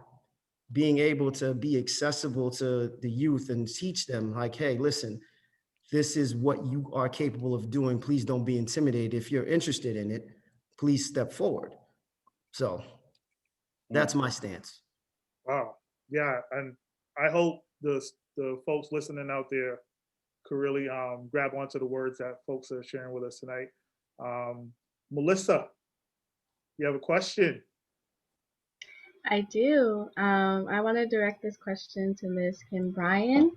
being able to be accessible to the youth and teach them, like, hey, listen, this is what you are capable of doing. Please don't be intimidated. If you're interested in it, please step forward. So that's my stance. Wow. Yeah, and I hope the folks listening out there could really grab onto the words that folks are sharing with us tonight. Melissa, you have a question? I do. I want to direct this question to Ms. Kim Bryan.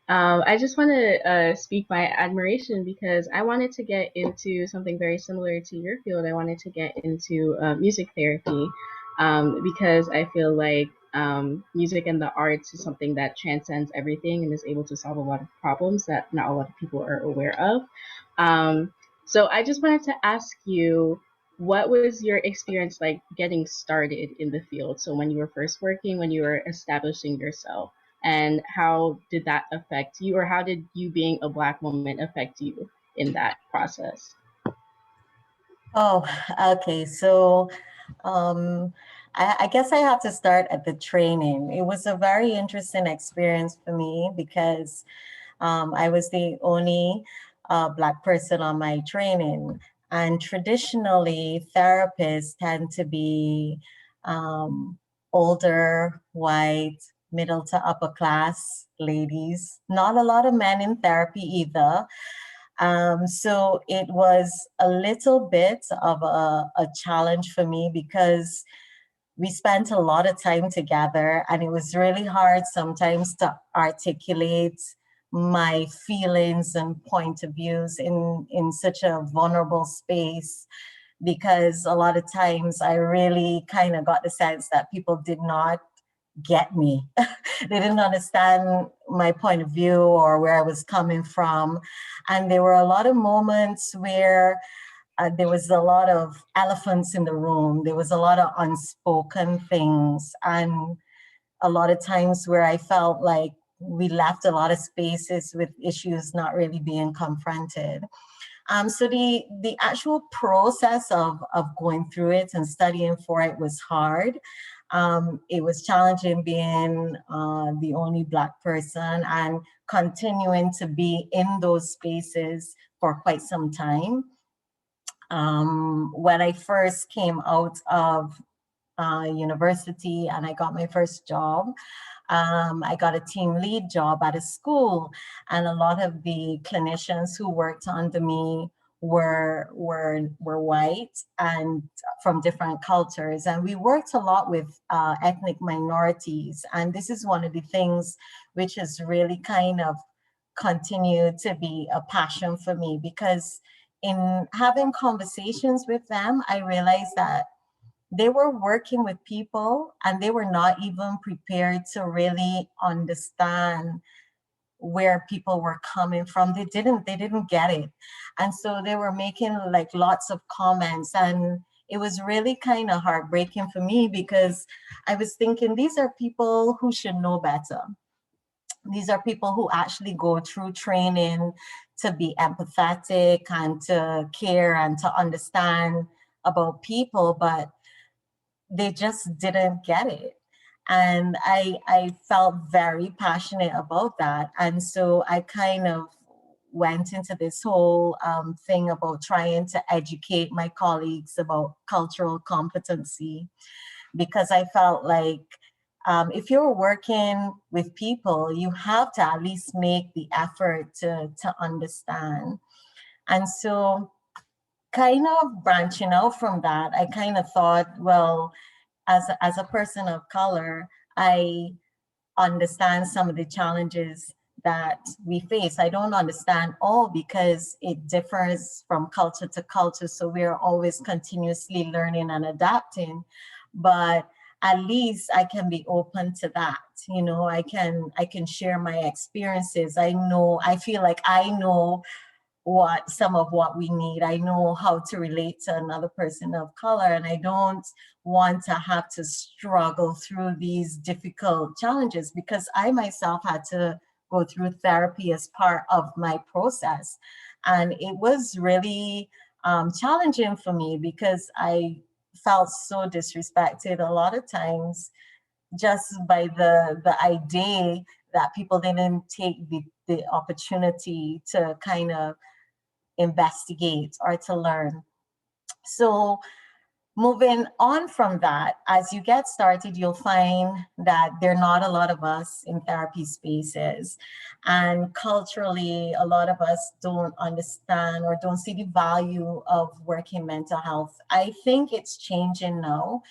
I just want to speak my admiration because I wanted to get into something very similar to your field. I wanted to get into music therapy because I feel like music and the arts is something that transcends everything and is able to solve a lot of problems that not a lot of people are aware of. So I just wanted to ask you, what was your experience like getting started in the field? So when you were first working, when you were establishing yourself, and how did that affect you, or how did you being a Black woman affect you in that process? Oh, okay. So I guess I have to start at the training. It was a very interesting experience for me because I was the only Black person on my training. And traditionally, therapists tend to be older, white, middle to upper class ladies. Not a lot of men in therapy either. So it was a little bit of a challenge for me because we spent a lot of time together, and it was really hard sometimes to articulate my feelings and point of views in such a vulnerable space, because a lot of times I really kind of got the sense that people did not get me. They didn't understand my point of view or where I was coming from. And there were a lot of moments where there was a lot of elephants in the room. There was a lot of unspoken things, and a lot of times where I felt like we left a lot of spaces with issues not really being confronted. So the actual process of going through it and studying for it was hard. It was challenging being the only Black person and continuing to be in those spaces for quite some time. When I first came out of university and I got my first job, I got a team lead job at a school, and a lot of the clinicians who worked under me were white and from different cultures, and we worked a lot with ethnic minorities. And this is one of the things which has really kind of continued to be a passion for me, because in having conversations with them, I realized that they were working with people and they were not even prepared to really understand where people were coming from. They didn't get it. And so they were making like lots of comments, and it was really kind of heartbreaking for me because I was thinking, these are people who should know better. These are people who actually go through training to be empathetic and to care and to understand about people, but they just didn't get it. And I felt very passionate about that. And so I kind of went into this whole thing about trying to educate my colleagues about cultural competency, because I felt like if you're working with people, you have to at least make the effort to understand. And so kind of branching out from that, I kind of thought, well, as a person of color, I understand some of the challenges that we face. I don't understand all because it differs from culture to culture. So we're always continuously learning and adapting, but at least I can be open to that. You know, I can share my experiences. I feel like I know some of what we need. I know how to relate to another person of color, and I don't want to have to struggle through these difficult challenges, because I myself had to go through therapy as part of my process. And it was really challenging for me because I felt so disrespected a lot of times just by the idea that people didn't take the the opportunity to kind of investigate or to learn. So moving on from that, as you get started, you'll find that there are not a lot of us in therapy spaces. And culturally, a lot of us don't understand or don't see the value of working mental health. I think it's changing now,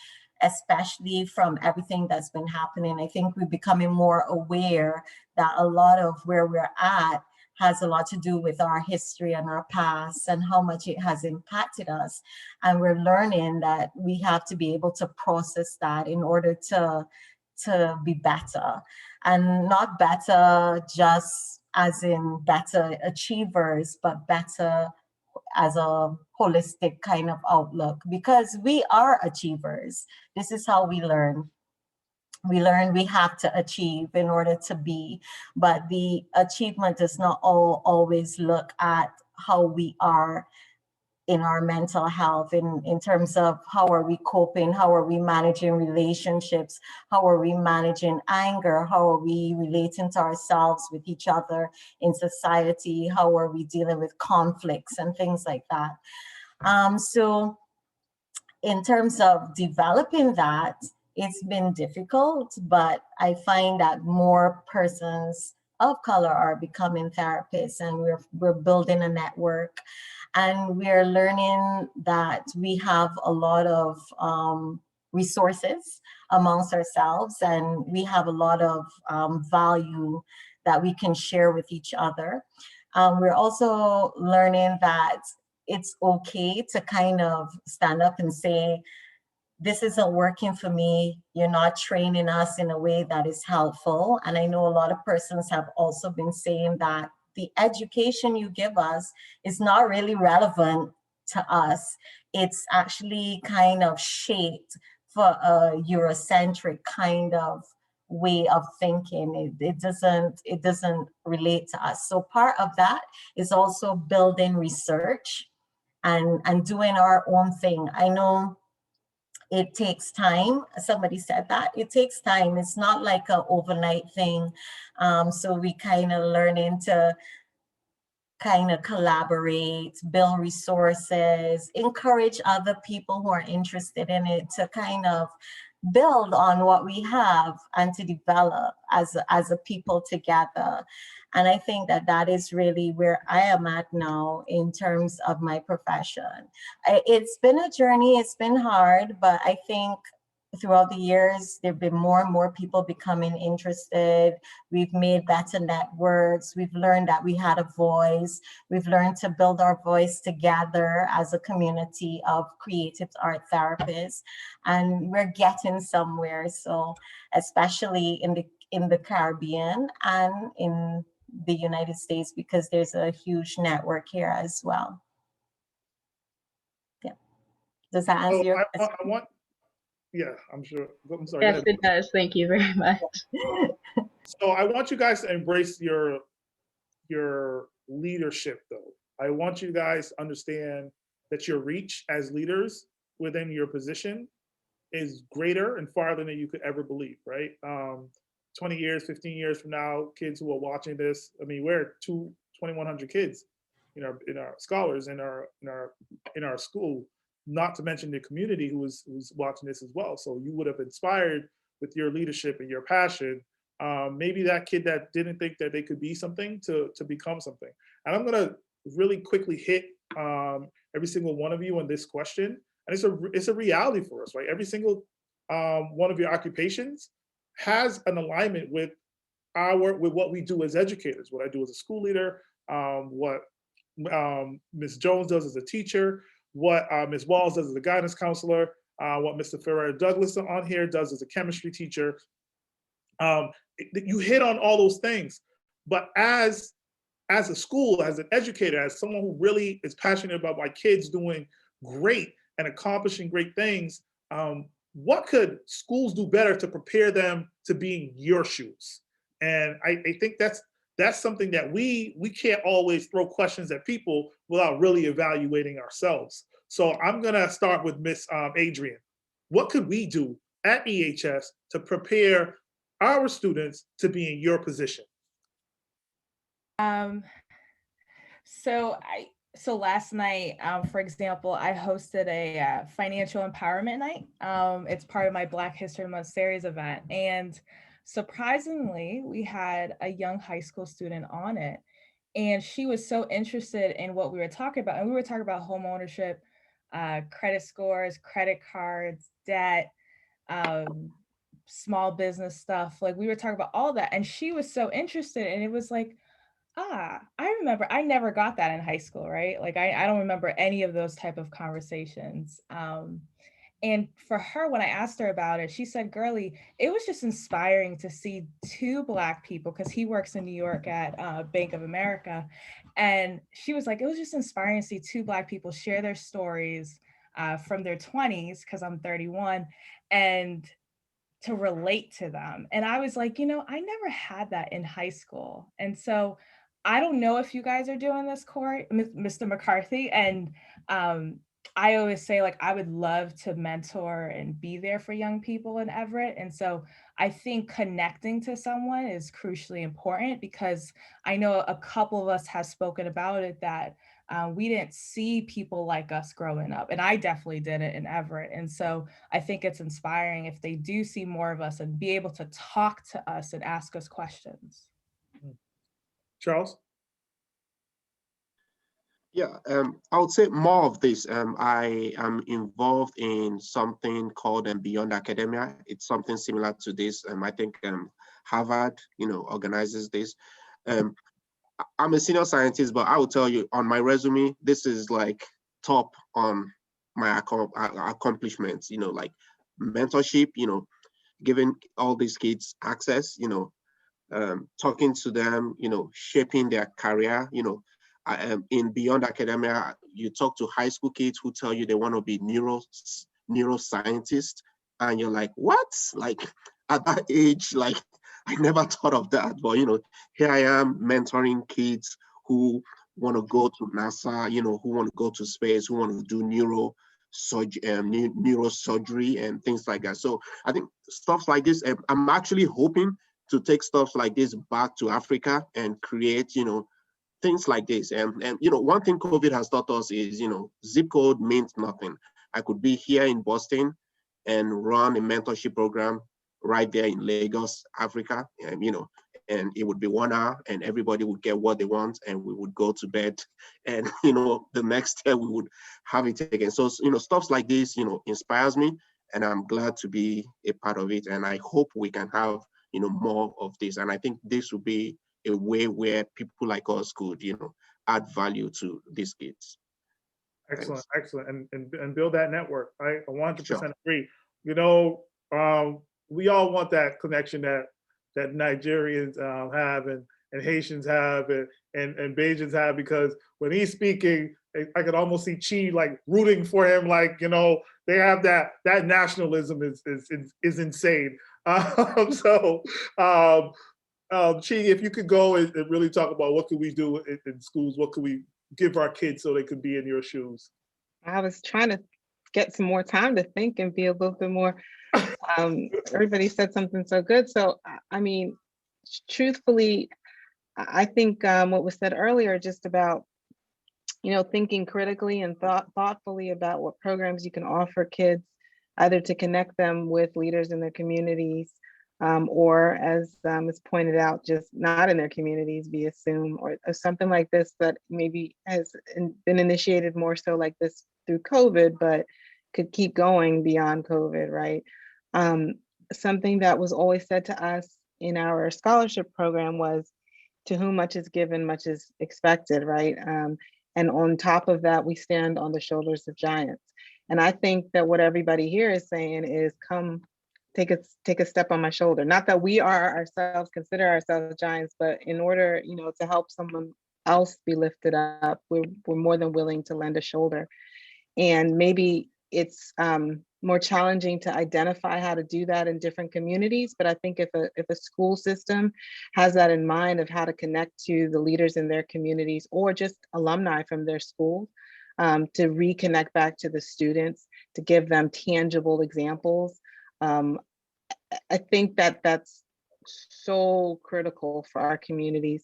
especially from everything that's been happening. I think we're becoming more aware that a lot of where we're at has a lot to do with our history and our past and how much it has impacted us. And we're learning that we have to be able to process that in order to be better, and not better just as in better achievers, but better as a holistic kind of outlook, because we are achievers. This is how we learn. We learn we have to achieve in order to be, but the achievement does not always look at how we are in our mental health, in terms of how are we coping, how are we managing relationships, how are we managing anger, how are we relating to ourselves with each other in society, how are we dealing with conflicts and things like that. So in terms of developing that, it's been difficult, but I find that more persons of color are becoming therapists, and we're building a network, and we're learning that we have a lot of resources amongst ourselves, and we have a lot of value that we can share with each other. We're also learning that it's okay to kind of stand up and say, this isn't working for me. You're not training us in a way that is helpful. And I know a lot of persons have also been saying that the education you give us is not really relevant to us. It's actually kind of shaped for a Eurocentric kind of way of thinking. It doesn't relate to us. So part of that is also building research and doing our own thing. I know it takes time. Somebody said that it takes time. It's not like an overnight thing. So we kind of learning to kind of collaborate, build resources, encourage other people who are interested in it to kind of build on what we have and to develop as a people together. And I think that that is really where I am at now in terms of my profession. It's been a journey, it's been hard, but I think throughout the years, there have been more and more people becoming interested. We've made better networks. We've learned that we had a voice. We've learned to build our voice together as a community of creative art therapists, and we're getting somewhere. So especially in the Caribbean and in the United States, because there's a huge network here as well. Yeah. Does that answer your question? Yeah, I'm sure. I'm sorry. Yes, it does. Thank you very much. So I want you guys to embrace your leadership, though. I want you guys to understand that your reach as leaders within your position is greater and farther than you could ever believe, right? 20 years, 15 years from now, kids who are watching this, I mean, we're 2,100 kids in our scholars in our school, not to mention the community who's watching this as well. So you would have inspired with your leadership and your passion, maybe that kid that didn't think that they could be something to become something. And I'm gonna really quickly hit every single one of you on this question. And it's a reality for us, right? Every single one of your occupations has an alignment with what we do as educators, what I do as a school leader, what Ms. Jones does as a teacher, what Ms. Walls does as a guidance counselor, what Mr. Ferrer Douglas on here does as a chemistry teacher. You hit on all those things, but as a school, as an educator, as someone who really is passionate about my kids doing great and accomplishing great things, what could schools do better to prepare them to be in your shoes? And I think that's something that we can't always throw questions at people without really evaluating ourselves. So I'm gonna start with Miss Adrian. What could we do at EHS to prepare our students to be in your position? So last night, for example, I hosted a financial empowerment night. It's part of my Black History Month series event. And surprisingly, we had a young high school student on it. And she was so interested in what we were talking about. And we were talking about home ownership, credit scores, credit cards, debt, small business stuff. Like we were talking about all that. And she was so interested. And it was like, I remember I never got that in high school, right? Like I don't remember any of those type of conversations. And for her, when I asked her about it, she said, girly, it was just inspiring to see two Black people, because he works in New York at Bank of America. And she was like, it was just inspiring to see two Black people share their stories from their 20s, because I'm 31, and to relate to them. And I was like, I never had that in high school. And so I don't know if you guys are doing this, Cory, Mr. McCarthy. And I always say, like, I would love to mentor and be there for young people in Everett. And so I think connecting to someone is crucially important, because I know a couple of us have spoken about it, that we didn't see people like us growing up. And I definitely didn't in Everett. And so I think it's inspiring if they do see more of us and be able to talk to us and ask us questions. Charles? Yeah, I would say more of this. I am involved in something called Beyond Academia. It's something similar to this. I think Harvard, organizes this. I'm a senior scientist, but I will tell you on my resume, this is like top on my accomplishments, like mentorship, giving all these kids access, talking to them, shaping their career, in Beyond Academia, you talk to high school kids who tell you they want to be neuroscientists, and you're like, what? Like at that age, like I never thought of that. But here I am mentoring kids who want to go to NASA, who want to go to space, who want to do neurosurgery and things like that. So I think stuff like this, I'm actually hoping to take stuff like this back to Africa and create, things like this. And one thing COVID has taught us is, zip code means nothing. I could be here in Boston and run a mentorship program right there in Lagos, Africa, and it would be 1 hour and everybody would get what they want and we would go to bed, and the next day we would have it again. So stuff like this inspires me, and I'm glad to be a part of it, and I hope we can have more of this. And I think this will be a way where people like us could add value to these kids. Excellent. Thanks. Excellent. And build that network. I 100% Sure. agree. We all want that connection that Nigerians have and Haitians have and Bajans have, because when he's speaking, I could almost see Chi like rooting for him, like they have that nationalism is insane. Chi, if you could go and really talk about what could we do in schools, what could we give our kids so they could be in your shoes? I was trying to get some more time to think and be a little bit more. Everybody said something so good. So, I mean, truthfully, I think what was said earlier, just about, thinking critically and thoughtfully about what programs you can offer kids, either to connect them with leaders in their communities, or as is pointed out, just not in their communities, be assumed, or something like this that maybe has been initiated more so like this through COVID, but could keep going beyond COVID, right? Something that was always said to us in our scholarship program was, to whom much is given, much is expected, right? And on top of that, we stand on the shoulders of giants. And I think that what everybody here is saying is, come take a step on my shoulder. Not that we consider ourselves giants, but in order, to help someone else be lifted up, we're more than willing to lend a shoulder. And maybe it's more challenging to identify how to do that in different communities. But I think if a school system has that in mind, of how to connect to the leaders in their communities, or just alumni from their schools, to reconnect back to the students, to give them tangible examples, I think that that's so critical for our communities.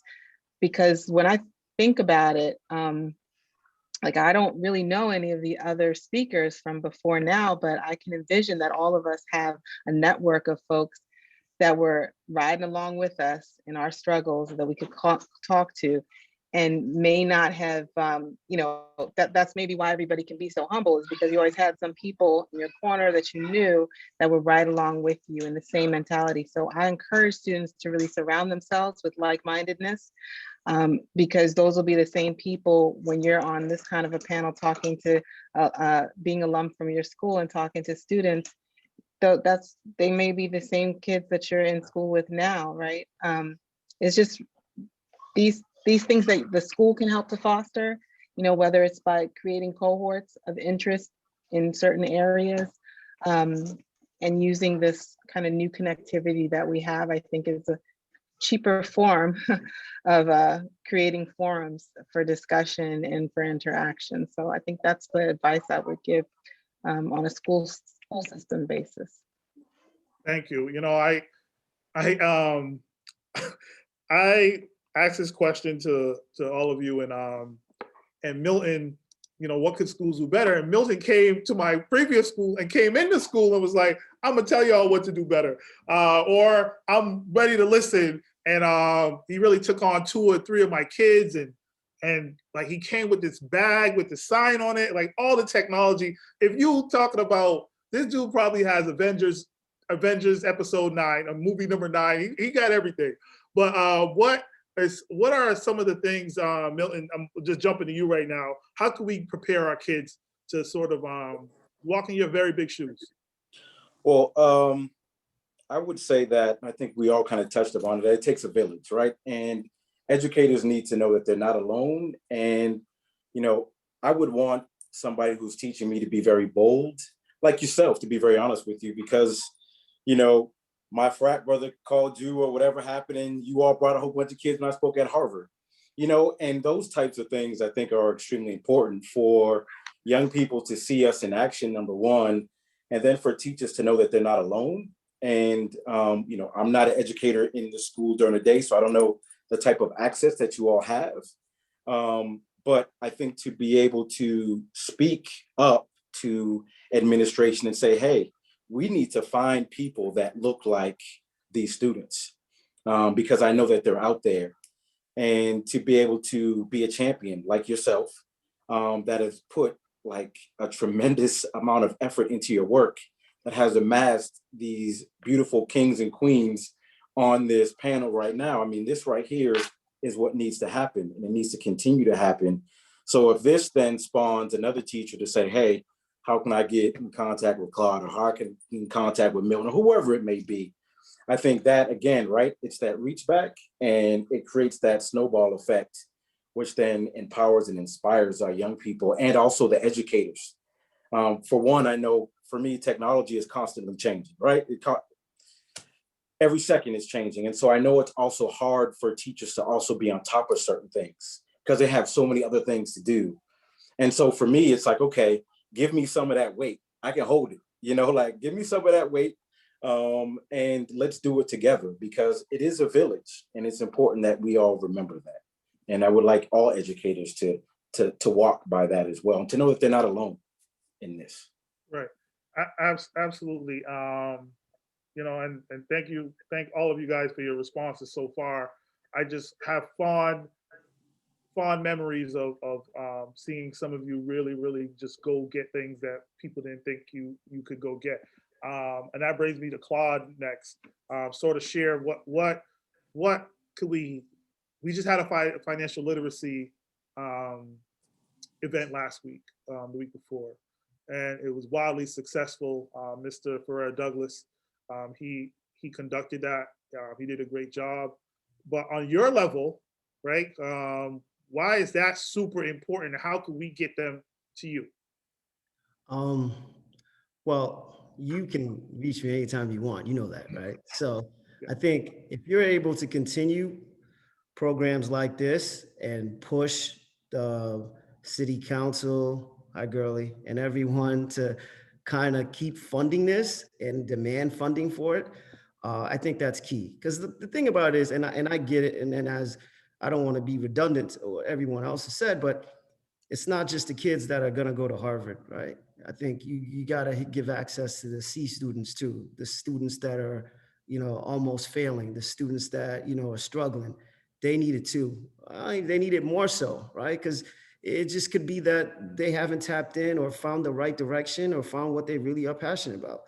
because when I think about it, like I don't really know any of the other speakers from before now, but I can envision that all of us have a network of folks that were riding along with us in our struggles that we could talk to, and may not have, you know, that's maybe why everybody can be so humble, is because you always had some people in your corner that you knew that would ride along with you in the same mentality. So I encourage students to really surround themselves with like-mindedness, because those will be the same people when you're on this kind of a panel talking to, being alum from your school and talking to students. So they may be the same kids that you're in school with now, right? It's just these things that the school can help to foster, you know, whether it's by creating cohorts of interest in certain areas, and using this kind of new connectivity that we have, I think is a cheaper form of creating forums for discussion and for interaction. So I think that's the advice I would give on a school system basis. Thank you. You know, I asked this question to all of you, and Milton, you know, what could schools do better? And Milton came to my previous school and came into school and was like, I'm gonna tell y'all what to do better, or I'm ready to listen. And he really took on 2 or 3 of my kids, and like he came with this bag with the sign on it, like all the technology. If you talking about, this dude probably has Avengers episode 9, a movie number 9. He got everything. But what are some of the things, Milton, I'm just jumping to you right now. How can we prepare our kids to sort of walk in your very big shoes? Well, I would say that I think we all kind of touched upon it. It takes a village, right? And educators need to know that they're not alone. And, you know, I would want somebody who's teaching me to be very bold, like yourself, to be very honest with you, because, you know, my frat brother called you or whatever happened, and you all brought a whole bunch of kids when I spoke at Harvard, you know, and those types of things I think are extremely important for young people to see us in action, number one, and then for teachers to know that they're not alone. And, you know, I'm not an educator in the school during the day, so I don't know the type of access that you all have. But I think to be able to speak up to administration and say, hey, we need to find people that look like these students, because I know that they're out there. And to be able to be a champion like yourself, that has put like a tremendous amount of effort into your work, that has amassed these beautiful kings and queens on this panel right now. I mean, this right here is what needs to happen, and it needs to continue to happen. So if this then spawns another teacher to say, hey, how can I get in contact with Claude, or how I can get in contact with Milton, or whoever it may be, I think that, again, right, it's that reach back, and it creates that snowball effect, which then empowers and inspires our young people and also the educators. For one, I know for me, technology is constantly changing, right? Every second is changing. And so I know it's also hard for teachers to also be on top of certain things because they have so many other things to do. And so for me, it's like, okay, give me some of that weight. I can hold it, you know, like give me some of that weight, and let's do it together, because it is a village, and it's important that we all remember that. And I would like all educators to walk by that as well, and to know that they're not alone in this. Right. Absolutely. You know, and thank all of you guys for your responses so far. I just have fond memories of seeing some of you really just go get things that people didn't think you could go get. And that brings me to Claude next. Sort of share what could we just had a financial literacy event last week, the week before, and it was wildly successful. Mr. Ferrer Douglas, he conducted that. He did a great job. But on your level, right? Why is that super important? How can we get them to you? Well, you can reach me anytime you want. You know that, right? So I think if you're able to continue programs like this and push the city council, hi Girly, and everyone to kind of keep funding this and demand funding for it, I think that's key. Because the thing about it is, and I get it, and as I don't want to be redundant to what everyone else has said, but it's not just the kids that are going to go to Harvard, right? I think you got to give access to the C students too, the students that are, almost failing, the students that, are struggling. They need it too. They need it more so, right? Because it just could be that they haven't tapped in or found the right direction or found what they really are passionate about.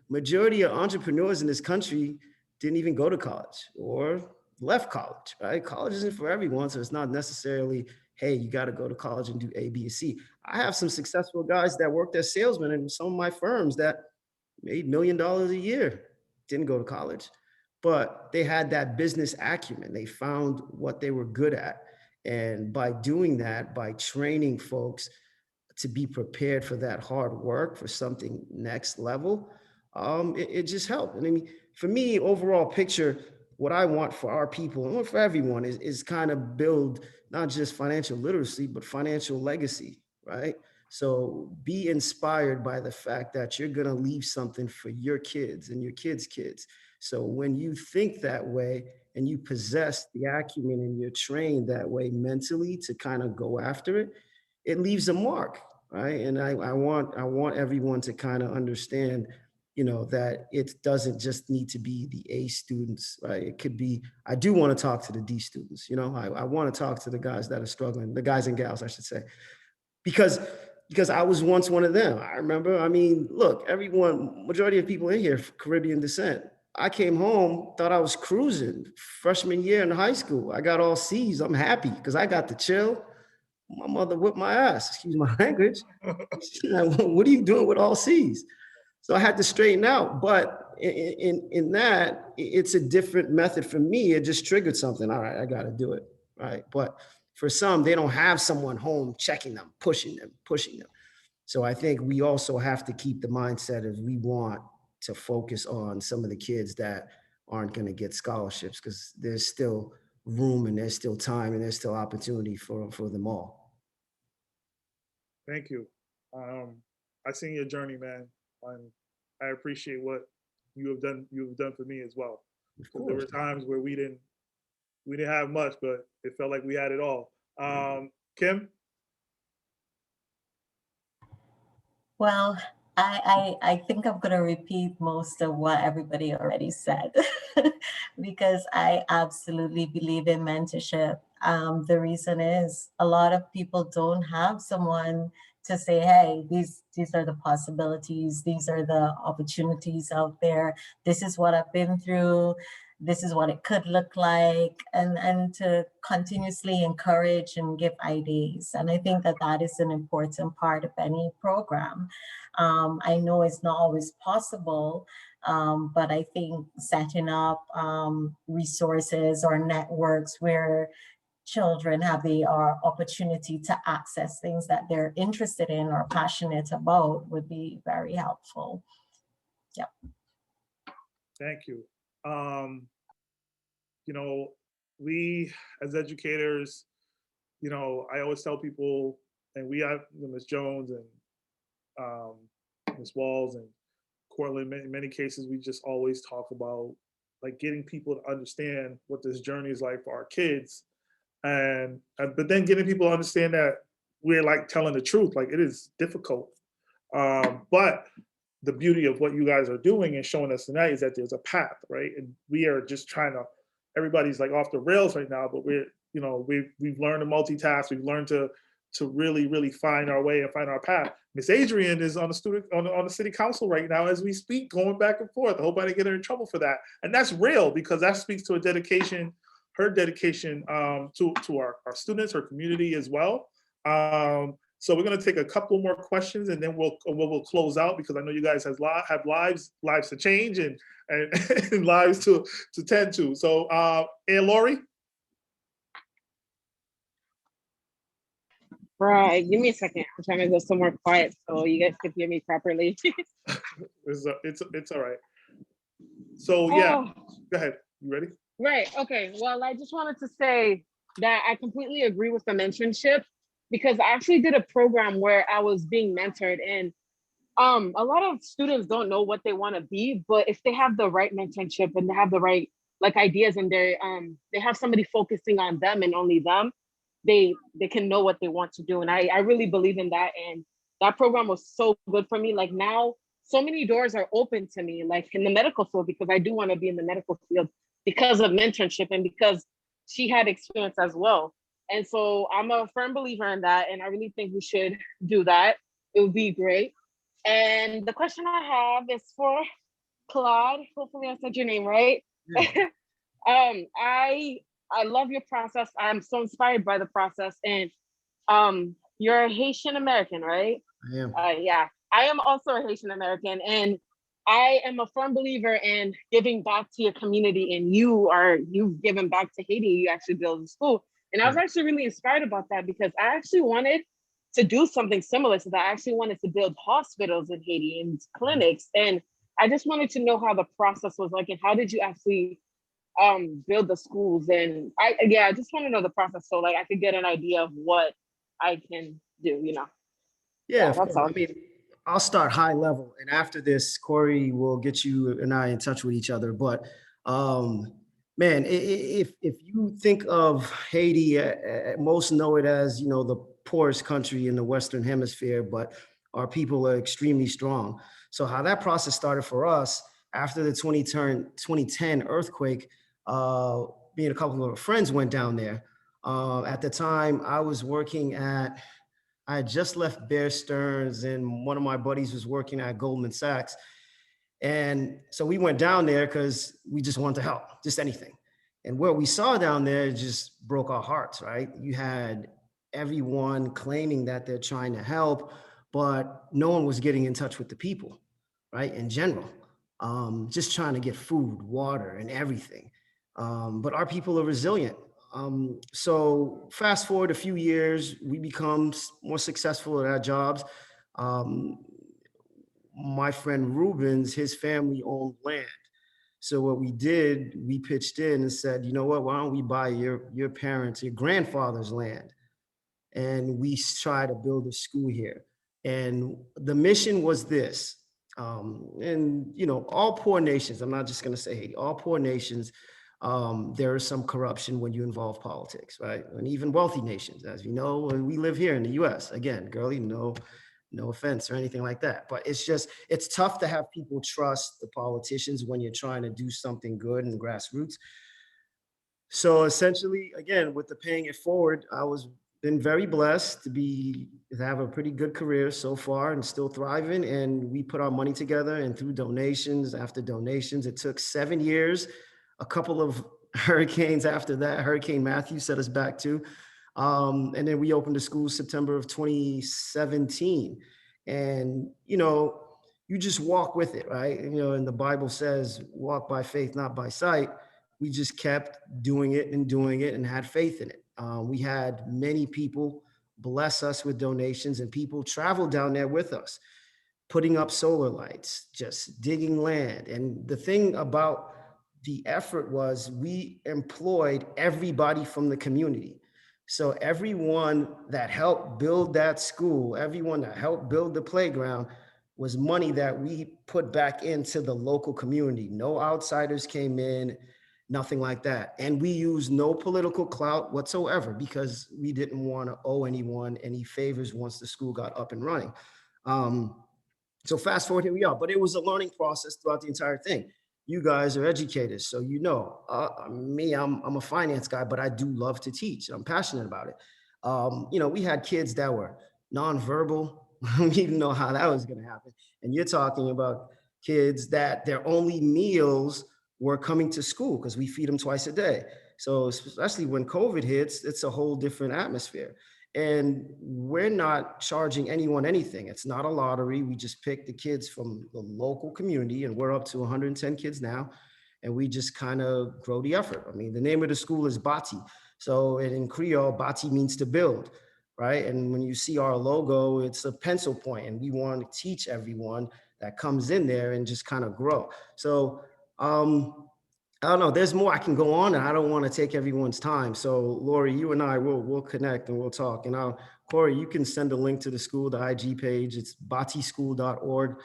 Majority of entrepreneurs in this country didn't even go to college or left college, right? College isn't for everyone, so it's not necessarily, hey, you got to go to college and do A, B, and C. I have some successful guys that worked as salesmen in some of my firms that made $1 million a year, didn't go to college, but they had that business acumen. They found what they were good at. And by doing that, by training folks to be prepared for that hard work, for something next level, it just helped. And I mean, for me, overall picture, what I want for our people and for everyone is kind of build not just financial literacy, but financial legacy, right? So be inspired by the fact that you're going to leave something for your kids and your kids' kids. So when you think that way and you possess the acumen and you're trained that way mentally to kind of go after it, it leaves a mark, right? And I want everyone to kind of understand, that it doesn't just need to be the A students, right? It could be, I do want to talk to the D students, I want to talk to the guys that are struggling, the guys and gals, I should say, because I was once one of them. I remember, look, majority of people in here, Caribbean descent. I came home, thought I was cruising freshman year in high school. I got all C's. I'm happy because I got to chill. My mother whipped my ass, excuse my language. What are you doing with all C's? So I had to straighten out. But in that, it's a different method for me. It just triggered something. All right, I got to do it, right? But for some, they don't have someone home checking them, pushing them. So I think we also have to keep the mindset of we want to focus on some of the kids that aren't going to get scholarships, because there's still room and there's still time and there's still opportunity for them all. Thank you. I seen your journey, man. I appreciate what you have done for me as well. There were times where we didn't have much, but it felt like we had it all. Kim? Well, I think I'm going to repeat most of what everybody already said because I absolutely believe in mentorship. The reason is a lot of people don't have someone to say, hey, these are the possibilities. These are the opportunities out there. This is what I've been through. This is what it could look like, and to continuously encourage and give ideas. And I think that is an important part of any program. I know it's not always possible, but I think setting up resources or networks where children have the opportunity to access things that they're interested in or passionate about would be very helpful. Yep. Thank you. We as educators, I always tell people, and we have Ms. Jones and Ms. Walls and Cortland, in many cases, we just always talk about like getting people to understand what this journey is like for our kids. But then getting people to understand that we're like telling the truth, like it is difficult. But the beauty of what you guys are doing and showing us tonight is that there's a path, right? And we are just trying to, everybody's like off the rails right now, but we've learned to multitask. We've learned to really, really find our way and find our path. Miss Adrian is on the city council right now as we speak, going back and forth. I hope I didn't get her in trouble for that. And that's real because that speaks to her dedication to our students, her community as well. So we're going to take a couple more questions and then we'll close out because I know you guys have lives to change and lives to tend to. So, and Lori? Right, give me a second. I'm trying to go somewhere quiet so you guys can hear me properly. It's all right. So yeah, go ahead. You ready? Right, okay. Well, I just wanted to say that I completely agree with the mentorship because I actually did a program where I was being mentored and a lot of students don't know what they want to be, but if they have the right mentorship and they have the right like ideas and they have somebody focusing on them and only them, they can know what they want to do. And I really believe in that. And that program was so good for me. Like now, so many doors are open to me, like in the medical field, because I do want to be in the medical field because of mentorship and because she had experience as well. And so I'm a firm believer in that. And I really think we should do that. It would be great. And the question I have is for Claude. Hopefully I said your name right. Yeah. I love your process. I'm so inspired by the process. And you're a Haitian American, right? I am. Yeah, I am also a Haitian American, and I am a firm believer in giving back to your community. And you've given back to Haiti. You actually built a school, and I was actually really inspired about that because I actually wanted to do something similar to that. I actually wanted to build hospitals in Haiti and clinics, and I just wanted to know how the process was like, and how did you actually build the schools? And I just want to know the process so like I could get an idea of what I can do, Yeah, of that's course. all. I mean, I'll start high level, and after this, Cory will get you and I in touch with each other. But man, if you think of Haiti, most know it as the poorest country in the Western Hemisphere, but our people are extremely strong. So how that process started for us after the 2010 earthquake, me and a couple of our friends went down there. At the time, I had just left Bear Stearns, and one of my buddies was working at Goldman Sachs. And so we went down there because we just wanted to help, just anything. And what we saw down there just broke our hearts, right? You had everyone claiming that they're trying to help, but no one was getting in touch with the people, right? In general, just trying to get food, water, and everything. But our people are resilient. So fast forward a few years, we become more successful at our jobs. My friend Ruben's, his family owned land. So what we did, we pitched in and said, you know what, why don't we buy your parents, your grandfather's land? And we try to build a school here. And the mission was this, and all poor nations, I'm not just gonna say Haiti, all poor nations, there is some corruption when you involve politics, right? And even wealthy nations, as you know, and we live here in the US. Again, girlie, no offense or anything like that. But it's tough to have people trust the politicians when you're trying to do something good in the grassroots. So essentially, again, with the paying it forward, been very blessed to have a pretty good career so far and still thriving. And we put our money together, and through donations after donations, it took 7 years. A couple of hurricanes after that, Hurricane Matthew set us back too. And then we opened the school September of 2017. And, you just walk with it, right? And the Bible says, walk by faith, not by sight. We just kept doing it and had faith in it. We had many people bless us with donations, and people traveled down there with us, putting up solar lights, just digging land. And the thing about the effort was we employed everybody from the community. So everyone that helped build that school, everyone that helped build the playground was money that we put back into the local community. No outsiders came in, nothing like that. And we used no political clout whatsoever because we didn't want to owe anyone any favors once the school got up and running. So fast forward, here we are. But it was a learning process throughout the entire thing. You guys are educators, so I'm a finance guy, but I do love to teach. I'm passionate about it. We had kids that were nonverbal. We didn't know how that was going to happen. And you're talking about kids that their only meals were coming to school because we feed them twice a day. So especially when COVID hits, it's a whole different atmosphere. And we're not charging anyone anything. It's not a lottery. We just pick the kids from the local community, and we're up to 110 kids now. And we just kind of grow the effort. I mean, the name of the school is Bati. So in Creole, Bati means to build, right? And when you see our logo, it's a pencil point, and we want to teach everyone that comes in there and just kind of grow. So I don't know, there's more I can go on, and I don't want to take everyone's time. So Lori, you and I we'll connect and we'll talk. And Cory, you can send a link to the school, the IG page. It's batischool.org.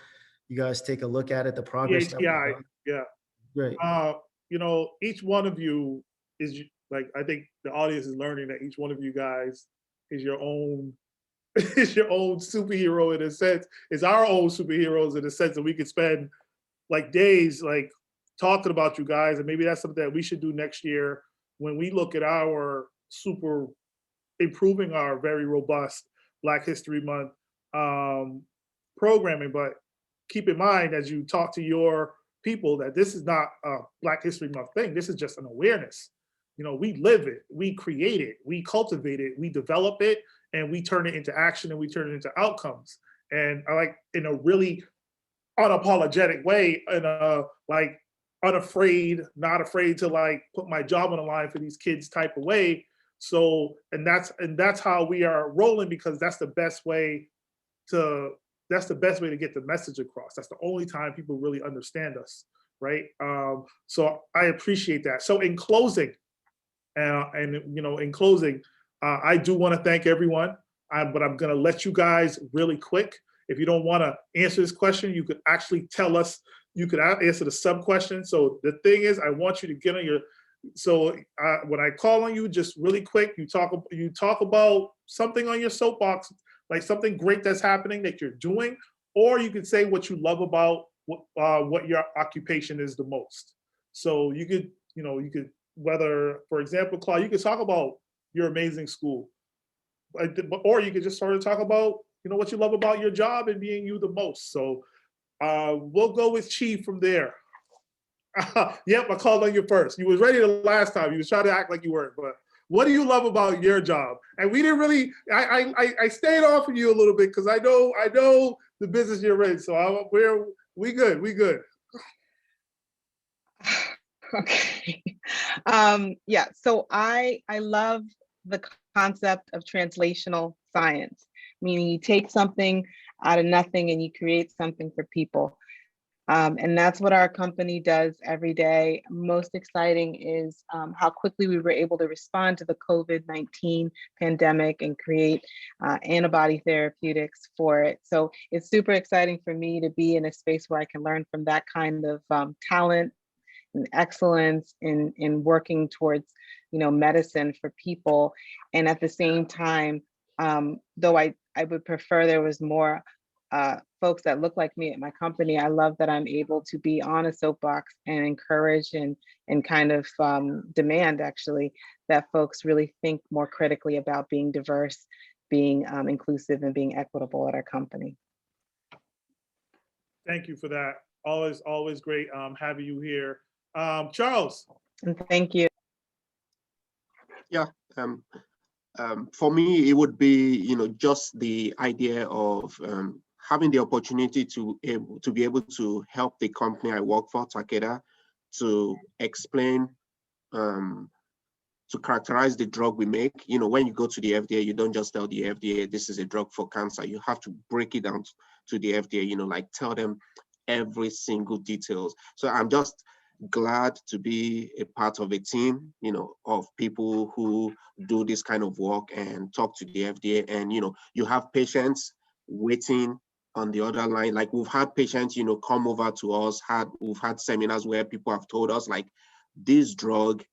You guys take a look at it, the progress. Yeah. Great. each one of you is like, I think the audience is learning that each one of you guys is your own is your own superhero in a sense, is our own superheroes in a sense that we could spend like days like talking about you guys. And maybe that's something that we should do next year when we look at our improving our very robust Black History Month programming. But keep in mind as you talk to your people that this is not a Black History Month thing. This is just an awareness. We live it, we create it, we cultivate it, we develop it, and we turn it into action and we turn it into outcomes. And I like in a really unapologetic way, and like unafraid, not afraid to like put my job on the line for these kids type of way. So, and that's how we are rolling, because that's the best way to get the message across. That's the only time people really understand us, right? So I appreciate that. So in closing, I do want to thank everyone, but I'm going to let you guys really quick. If you don't want to answer this question, you could actually tell us, you could answer the sub question. So the thing is, I want you to get on your, so when I call on you, just really quick, you talk about something on your soapbox, like something great that's happening that you're doing, or you could say what you love about what your occupation is the most. So you could, whether, for example, Claude, you could talk about your amazing school, or you could just sort of talk about, what you love about your job and being you the most. So we'll go with Chief from there. Yep, I called on you first. You was ready the last time. You was trying to act like you weren't, but what do you love about your job? And we didn't really, I stayed off of you a little bit because I know the business you're in. So we good. Okay. Yeah, so I love the concept of translational science, meaning you take something out of nothing and you create something for people. And that's what our company does every day. Most exciting is how quickly we were able to respond to the COVID-19 pandemic and create antibody therapeutics for it. So it's super exciting for me to be in a space where I can learn from that kind of talent and excellence in working towards, medicine for people. And at the same time, though I would prefer there was more folks that look like me at my company, I love that I'm able to be on a soapbox and encourage and kind of demand actually that folks really think more critically about being diverse, being inclusive, and being equitable at our company. Thank you for that. Always great having you here. Charles. And thank you. Yeah. For me, it would be, just the idea of having the opportunity to be able to help the company I work for, Takeda, to explain, to characterize the drug we make. When you go to the FDA, you don't just tell the FDA, this is a drug for cancer. You have to break it down to the FDA, like tell them every single details. So I'm just glad to be a part of a team, of people who do this kind of work and talk to the FDA. And, you have patients waiting on the other line. Like we've had patients, come over to us, we've had seminars where people have told us like, this drug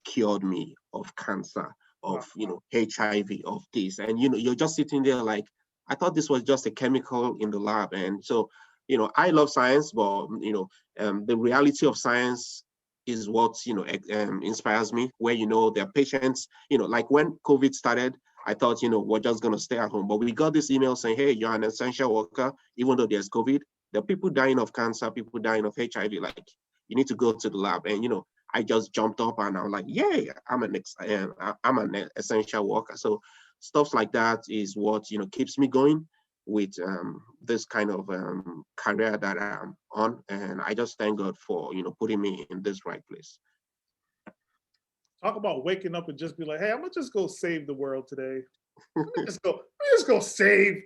cured me of cancer, of, HIV, of this. And, you're just sitting there like, I thought this was just a chemical in the lab. And so, I love science, but, the reality of science is what, inspires me, where, there are patients, like when COVID started, I thought, we're just going to stay at home. But we got this email saying, hey, you're an essential worker, even though there's COVID. There are people dying of cancer, people dying of HIV, like you need to go to the lab. And, I just jumped up and I was like, yay, I'm an essential worker. So stuff like that is what, keeps me going with this kind of career that I'm on. And I just thank God for, putting me in this right place. Talk about waking up and just be like, hey, I'm gonna just go save the world today. We just go save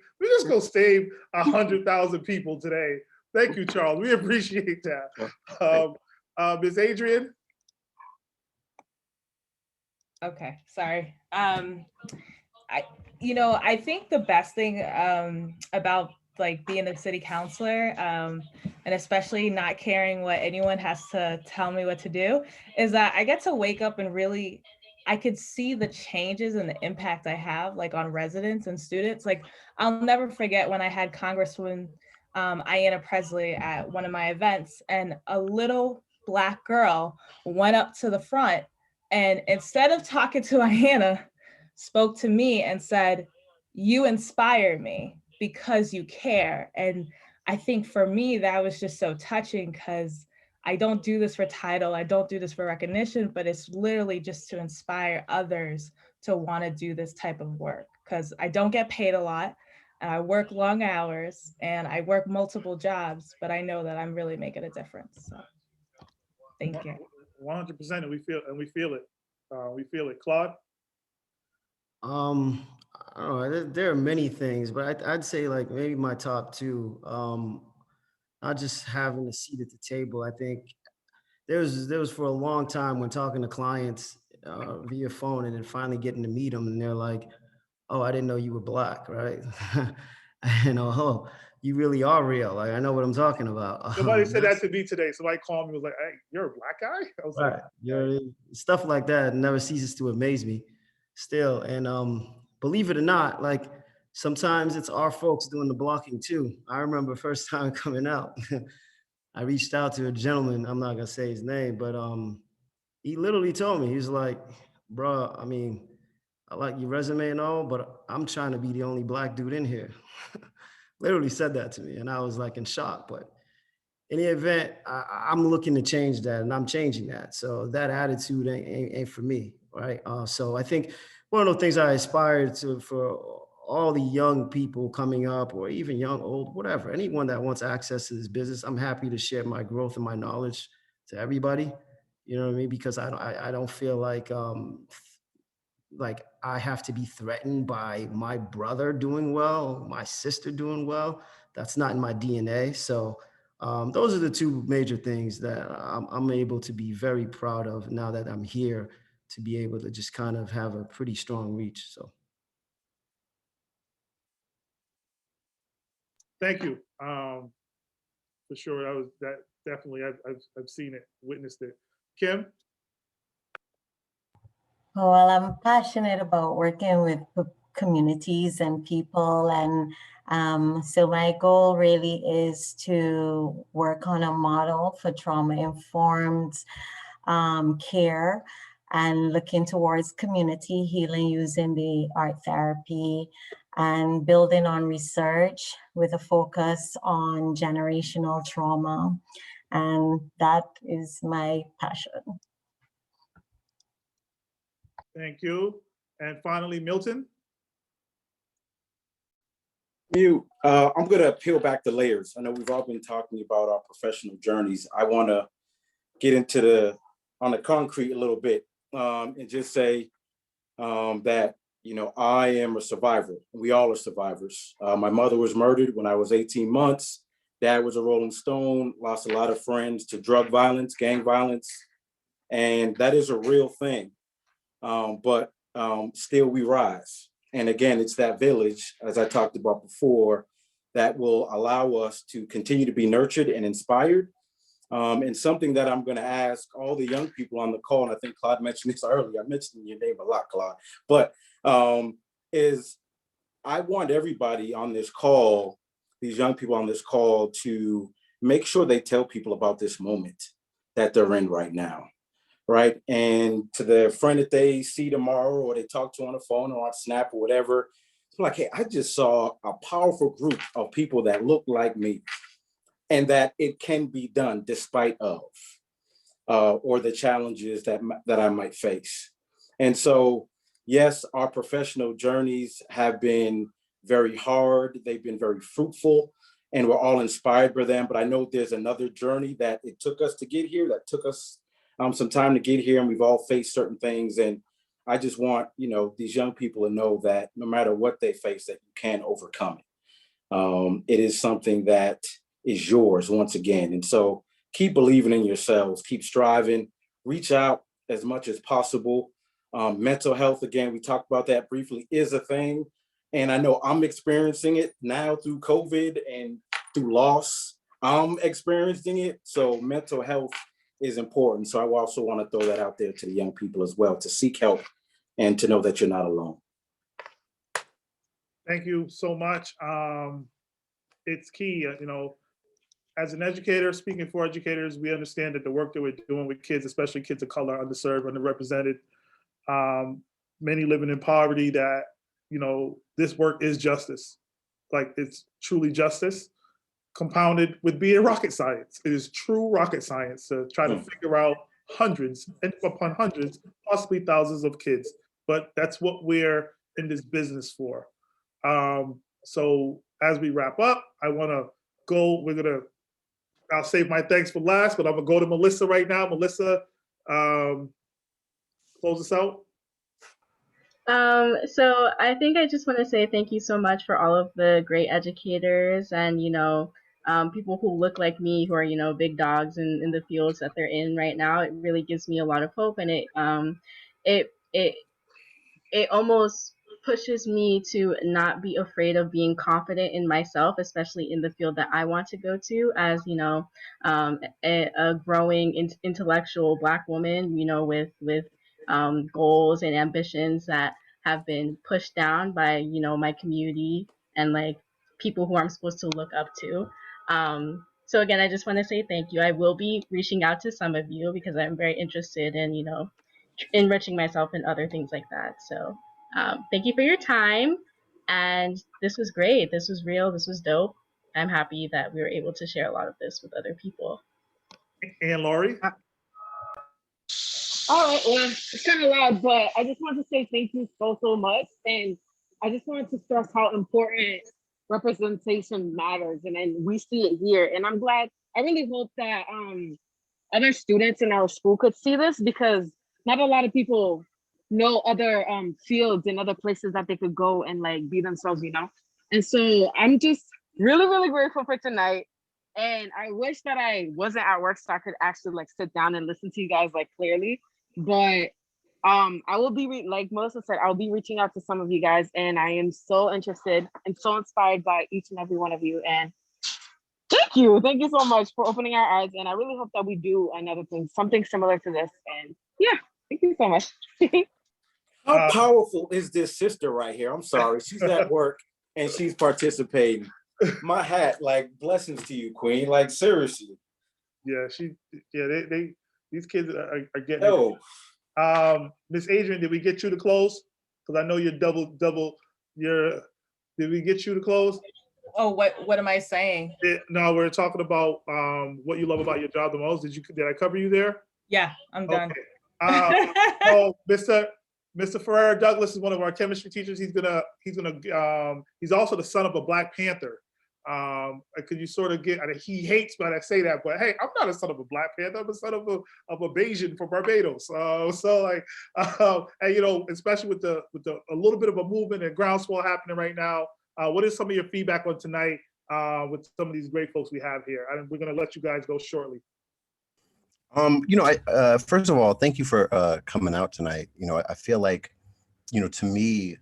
100,000 people today. Thank you, Charles. We appreciate that. Ms. Adrian. Okay, sorry. I think the best thing about like being a city councilor, and especially not caring what anyone has to tell me what to do, is that I get to wake up and really, I could see the changes and the impact I have like on residents and students. Like I'll never forget when I had Congresswoman Ayanna Presley at one of my events, and a little Black girl went up to the front and instead of talking to Ayanna, spoke to me and said, "You inspire me because you care." And I think for me, that was just so touching because I don't do this for title, I don't do this for recognition, but it's literally just to inspire others to want to do this type of work, because I don't get paid a lot. And I work long hours and I work multiple jobs, but I know that I'm really making a difference. So thank you. 100%, and we feel it. We feel it. Claude? I don't know, there are many things, but I'd say like maybe my top two, not just having a seat at the table. I think there was for a long time when talking to clients via phone and then finally getting to meet them and they're like, "Oh, I didn't know you were Black," right? Oh, you really are real. Like, I know what I'm talking about. Somebody said that to me today. Somebody called me, was like, "Hey, you're a Black guy?" I was right. like, Stuff like that never ceases to amaze me still. And believe it or not, like sometimes it's our folks doing the blocking too. I remember first time coming out, I reached out to a gentleman, I'm not gonna say his name, but he literally told me, he's like, "Bro, I mean, I like your resume and all, but I'm trying to be the only Black dude in here." Literally said that to me, and I was like in shock. But in the event, I'm looking to change that, and I'm changing that. So that attitude ain't for me, right? So I think one of the things I aspire to for all the young people coming up, or even young, old, whatever, anyone that wants access to this business, I'm happy to share my growth and my knowledge to everybody. You know what I mean? Because I don't feel like I have to be threatened by my brother doing well, my sister doing well. That's not in my DNA. So those are the two major things that I'm able to be very proud of now that I'm here, to be able to just kind of have a pretty strong reach. So. Thank you. For sure, that definitely. I've seen it, witnessed it. Kim? Well, I'm passionate about working with communities and people, and so my goal really is to work on a model for trauma-informed care and looking towards community healing using the art therapy and building on research with a focus on generational trauma. And that is my passion. Thank you. And finally, Milton? I'm going to peel back the layers. I know we've all been talking about our professional journeys. I want to get into on the concrete a little bit and just say that, I am a survivor. We all are survivors. My mother was murdered when I was 18 months. Dad was a Rolling Stone, lost a lot of friends to drug violence, gang violence, and that is a real thing. But still we rise. And again, it's that village, as I talked about before, that will allow us to continue to be nurtured and inspired. And something that I'm going to ask all the young people on the call, and I think Claude mentioned this earlier, I mentioned your name a lot, Claude, but is I want everybody on this call, these young people on this call, to make sure they tell people about this moment that they're in right now. Right. And to the friend that they see tomorrow or they talk to on the phone or on Snap or whatever, it's like, hey, I just saw a powerful group of people that look like me, and that it can be done despite of or the challenges that I might face. And so, yes, our professional journeys have been very hard. They've been very fruitful, and we're all inspired by them. But I know there's another journey that it took us to get here, that took us some time to get here, and we've all faced certain things. And I just want, these young people to know that no matter what they face, that you can overcome it. It is something that is yours once again. And so keep believing in yourselves, keep striving, reach out as much as possible. Mental health, again, we talked about that briefly, is a thing. And I know I'm experiencing it now through COVID and through loss. I'm experiencing it. So mental health is important. So I also want to throw that out there to the young people as well, to seek help and to know that you're not alone. Thank you so much. It's key, as an educator, speaking for educators, we understand that the work that we're doing with kids, especially kids of color, underserved, underrepresented, many living in poverty, that, this work is justice. Like, it's truly justice compounded with being rocket science. It is true rocket science to try to figure out hundreds and upon hundreds, possibly thousands of kids. But that's what we're in this business for. So as we wrap up, I want to go, I'll save my thanks for last, but I'm gonna go to Melissa right now. Melissa, close us out. So I think I just want to say thank you so much for all of the great educators and, people who look like me, who are, big dogs in the fields that they're in right now. It really gives me a lot of hope, and it almost pushes me to not be afraid of being confident in myself, especially in the field that I want to go to as, a growing intellectual Black woman, with goals and ambitions that have been pushed down by, my community and like people who I'm supposed to look up to. So again, I just want to say thank you. I will be reaching out to some of you because I'm very interested in, enriching myself and other things like that. So thank you for your time. And this was great. This was real. This was dope. I'm happy that we were able to share a lot of this with other people. And Lori? All right, well, it's kind of loud, but I just want to say thank you so much. And I just wanted to stress how important representation matters. And we see it here. And I'm glad, I really hope that other students in our school could see this, because not a lot of people know other fields and other places that they could go and like be themselves, And so I'm just really, really grateful for tonight. And I wish that I wasn't at work so I could actually like sit down and listen to you guys like clearly. But I will be, like Melissa said, I'll be reaching out to some of you guys, and I am so interested and so inspired by each and every one of you. And thank you so much for opening our eyes. And I really hope that we do another thing, something similar to this. And yeah, thank you so much. How powerful is this sister right here? I'm sorry, she's at work and she's participating. My hat, like, blessings to you, Queen. Like, seriously. Yeah, these kids are getting it. Miss Adrian, did we get you to close? Because I know you're double. Did we get you to close? Oh, what am I saying? No, we're talking about what you love about your job the most. Did I cover you there? Yeah, I'm done. Okay. So Mr. Ferrer Douglas is one of our chemistry teachers. He's also the son of a Black Panther. Could you sort of get? He hates when I say that, but hey, I'm not a son of a Black Panther. I'm a son of a Bayesian from Barbados. And especially with a little bit of a movement and groundswell happening right now. What is some of your feedback on tonight with some of these great folks we have here? And we're going to let you guys go shortly. First of all, thank you for coming out tonight. I feel like, to me,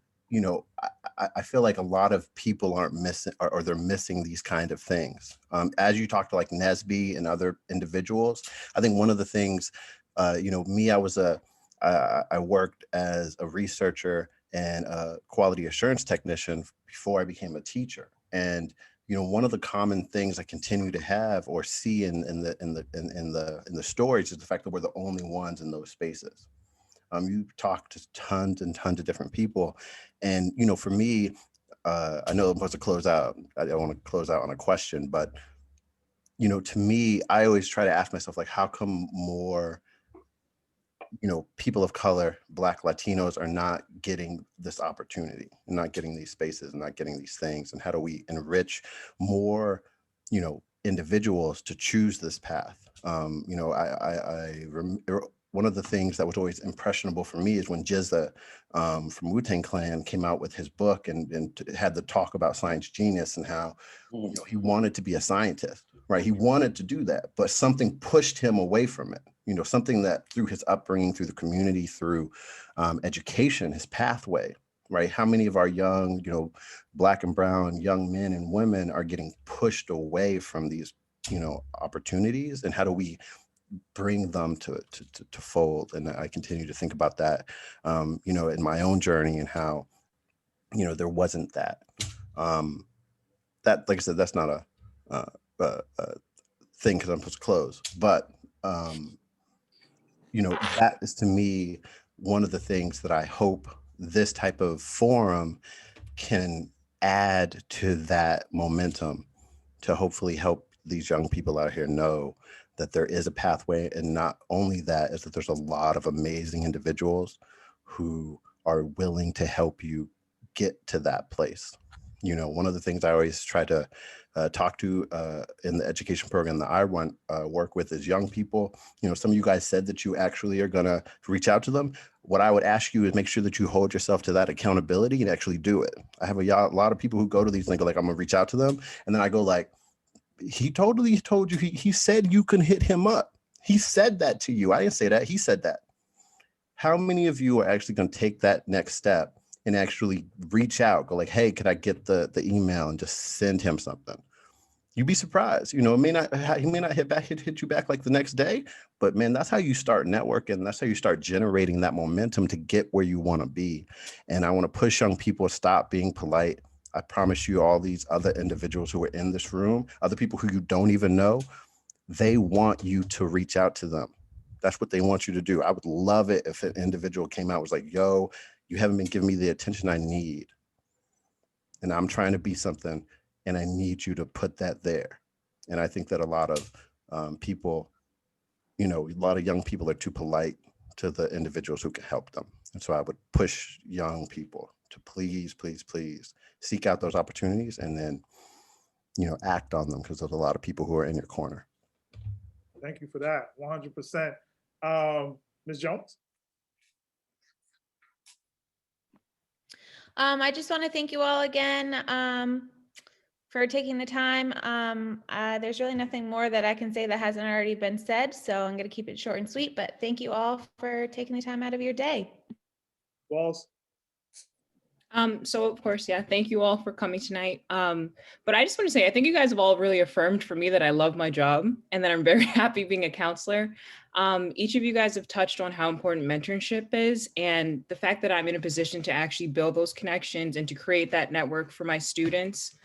I feel like a lot of people aren't missing, or they're missing these kind of things. As you talk to like Nesby and other individuals, I think one of the things, me, I worked as a researcher and a quality assurance technician before I became a teacher. And one of the common things I continue to have or see in the stories is the fact that we're the only ones in those spaces. You talk to tons and tons of different people, and for me, I know I'm supposed to close out. I don't want to close out on a question, but to me, I always try to ask myself, like, how come more people of color, Black, Latinos are not getting this opportunity, and not getting these spaces, and not getting these things, and how do we enrich more, individuals to choose this path? One of the things that was always impressionable for me is when Jizza from Wu-Tang Clan came out with his book and had the talk about science genius and how he wanted to be a scientist, right? He wanted to do that, but something pushed him away from it. Something that through his upbringing, through the community, through education, his pathway, right? How many of our young, Black and brown young men and women are getting pushed away from these, opportunities, and how do we bring them to fold? And I continue to think about that, in my own journey, and how, there wasn't that. That, like I said, that's not a thing because I'm supposed to close, but that is, to me, one of the things that I hope this type of forum can add to that momentum, to hopefully help these young people out here know that there is a pathway. And not only that, is that there's a lot of amazing individuals who are willing to help you get to that place. One of the things I always try to talk to in the education program that I work with is young people. Some of you guys said that you actually are going to reach out to them. What I would ask you is make sure that you hold yourself to that accountability and actually do it. I have a lot of people who go to these and go like, I'm going to reach out to them. And then I go like, he totally told you, he said you can hit him up. He said that to you. I didn't say that. He said that. How many of you are actually going to take that next step and actually reach out, go like, hey, could I get the email, and just send him something? You'd be surprised. He may not hit you back like the next day, but man, that's how you start networking. That's how you start generating that momentum to get where you want to be. And I want to push young people to stop being polite. I promise you, all these other individuals who are in this room, other people who you don't even know, they want you to reach out to them. That's what they want you to do. I would love it if an individual came out and was like, yo, you haven't been giving me the attention I need. And I'm trying to be something, and I need you to put that there. And I think that a lot of people, a lot of young people are too polite to the individuals who can help them. And so I would push young people to please, please, please seek out those opportunities, and then, act on them, because there's a lot of people who are in your corner. Thank you for that, 100%. Ms. Jones? I just want to thank you all again for taking the time. There's really nothing more that I can say that hasn't already been said, so I'm going to keep it short and sweet, but thank you all for taking the time out of your day. Walls? So of course, yeah, thank you all for coming tonight. But I just want to say, I think you guys have all really affirmed for me that I love my job and that I'm very happy being a counselor. Each of you guys have touched on how important mentorship is, and the fact that I'm in a position to actually build those connections and to create that network for my students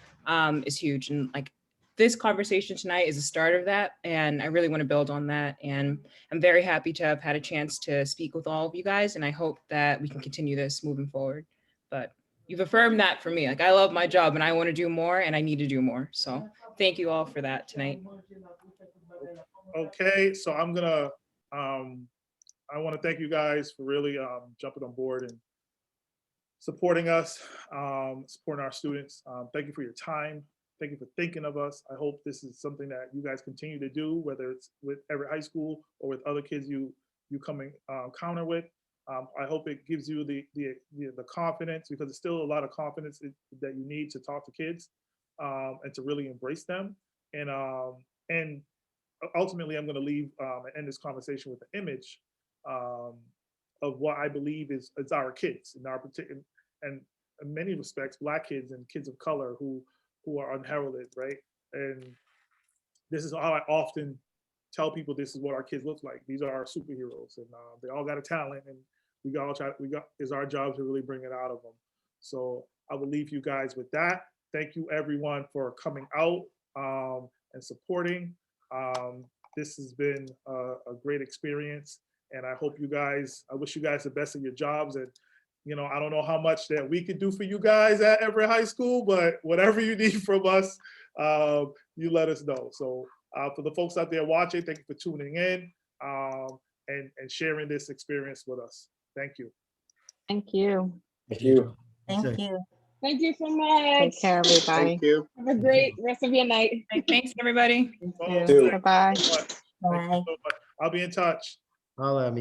is huge. And like, this conversation tonight is a start of that, and I really want to build on that. And I'm very happy to have had a chance to speak with all of you guys, and I hope that we can continue this moving forward. But you've affirmed that for me. Like, I love my job and I want to do more, and I need to do more. So thank you all for that tonight. Okay, so I'm gonna, I want to thank you guys for really jumping on board and supporting us, supporting our students. Thank you for your time. Thank you for thinking of us. I hope this is something that you guys continue to do, whether it's with Everett High School or with other kids you come encounter with. I hope it gives you the confidence, because it's still a lot of confidence that you need to talk to kids and to really embrace them. And ultimately, I'm going to leave and end this conversation with the image of what I believe is our kids, in our particular, and in many respects, Black kids and kids of color who are unheralded, right? And this is how I often tell people, this is what our kids look like. These are our superheroes, and they all got a talent, and it's our job to really bring it out of them. So I will leave you guys with that. Thank you everyone for coming out and supporting. This has been a great experience, and I wish you guys the best in your jobs. And I don't know how much that we could do for you guys at Everett High School, but whatever you need from us, you let us know. So for the folks out there watching, thank you for tuning in and sharing this experience with us. Thank you. Thank you. Thank you. Thank you. Thank you so much. Take care, everybody. Thank you. Have a great rest of your night. Thanks, everybody. You too. Bye-bye. Thank you so much. I'll be in touch. Holla at me.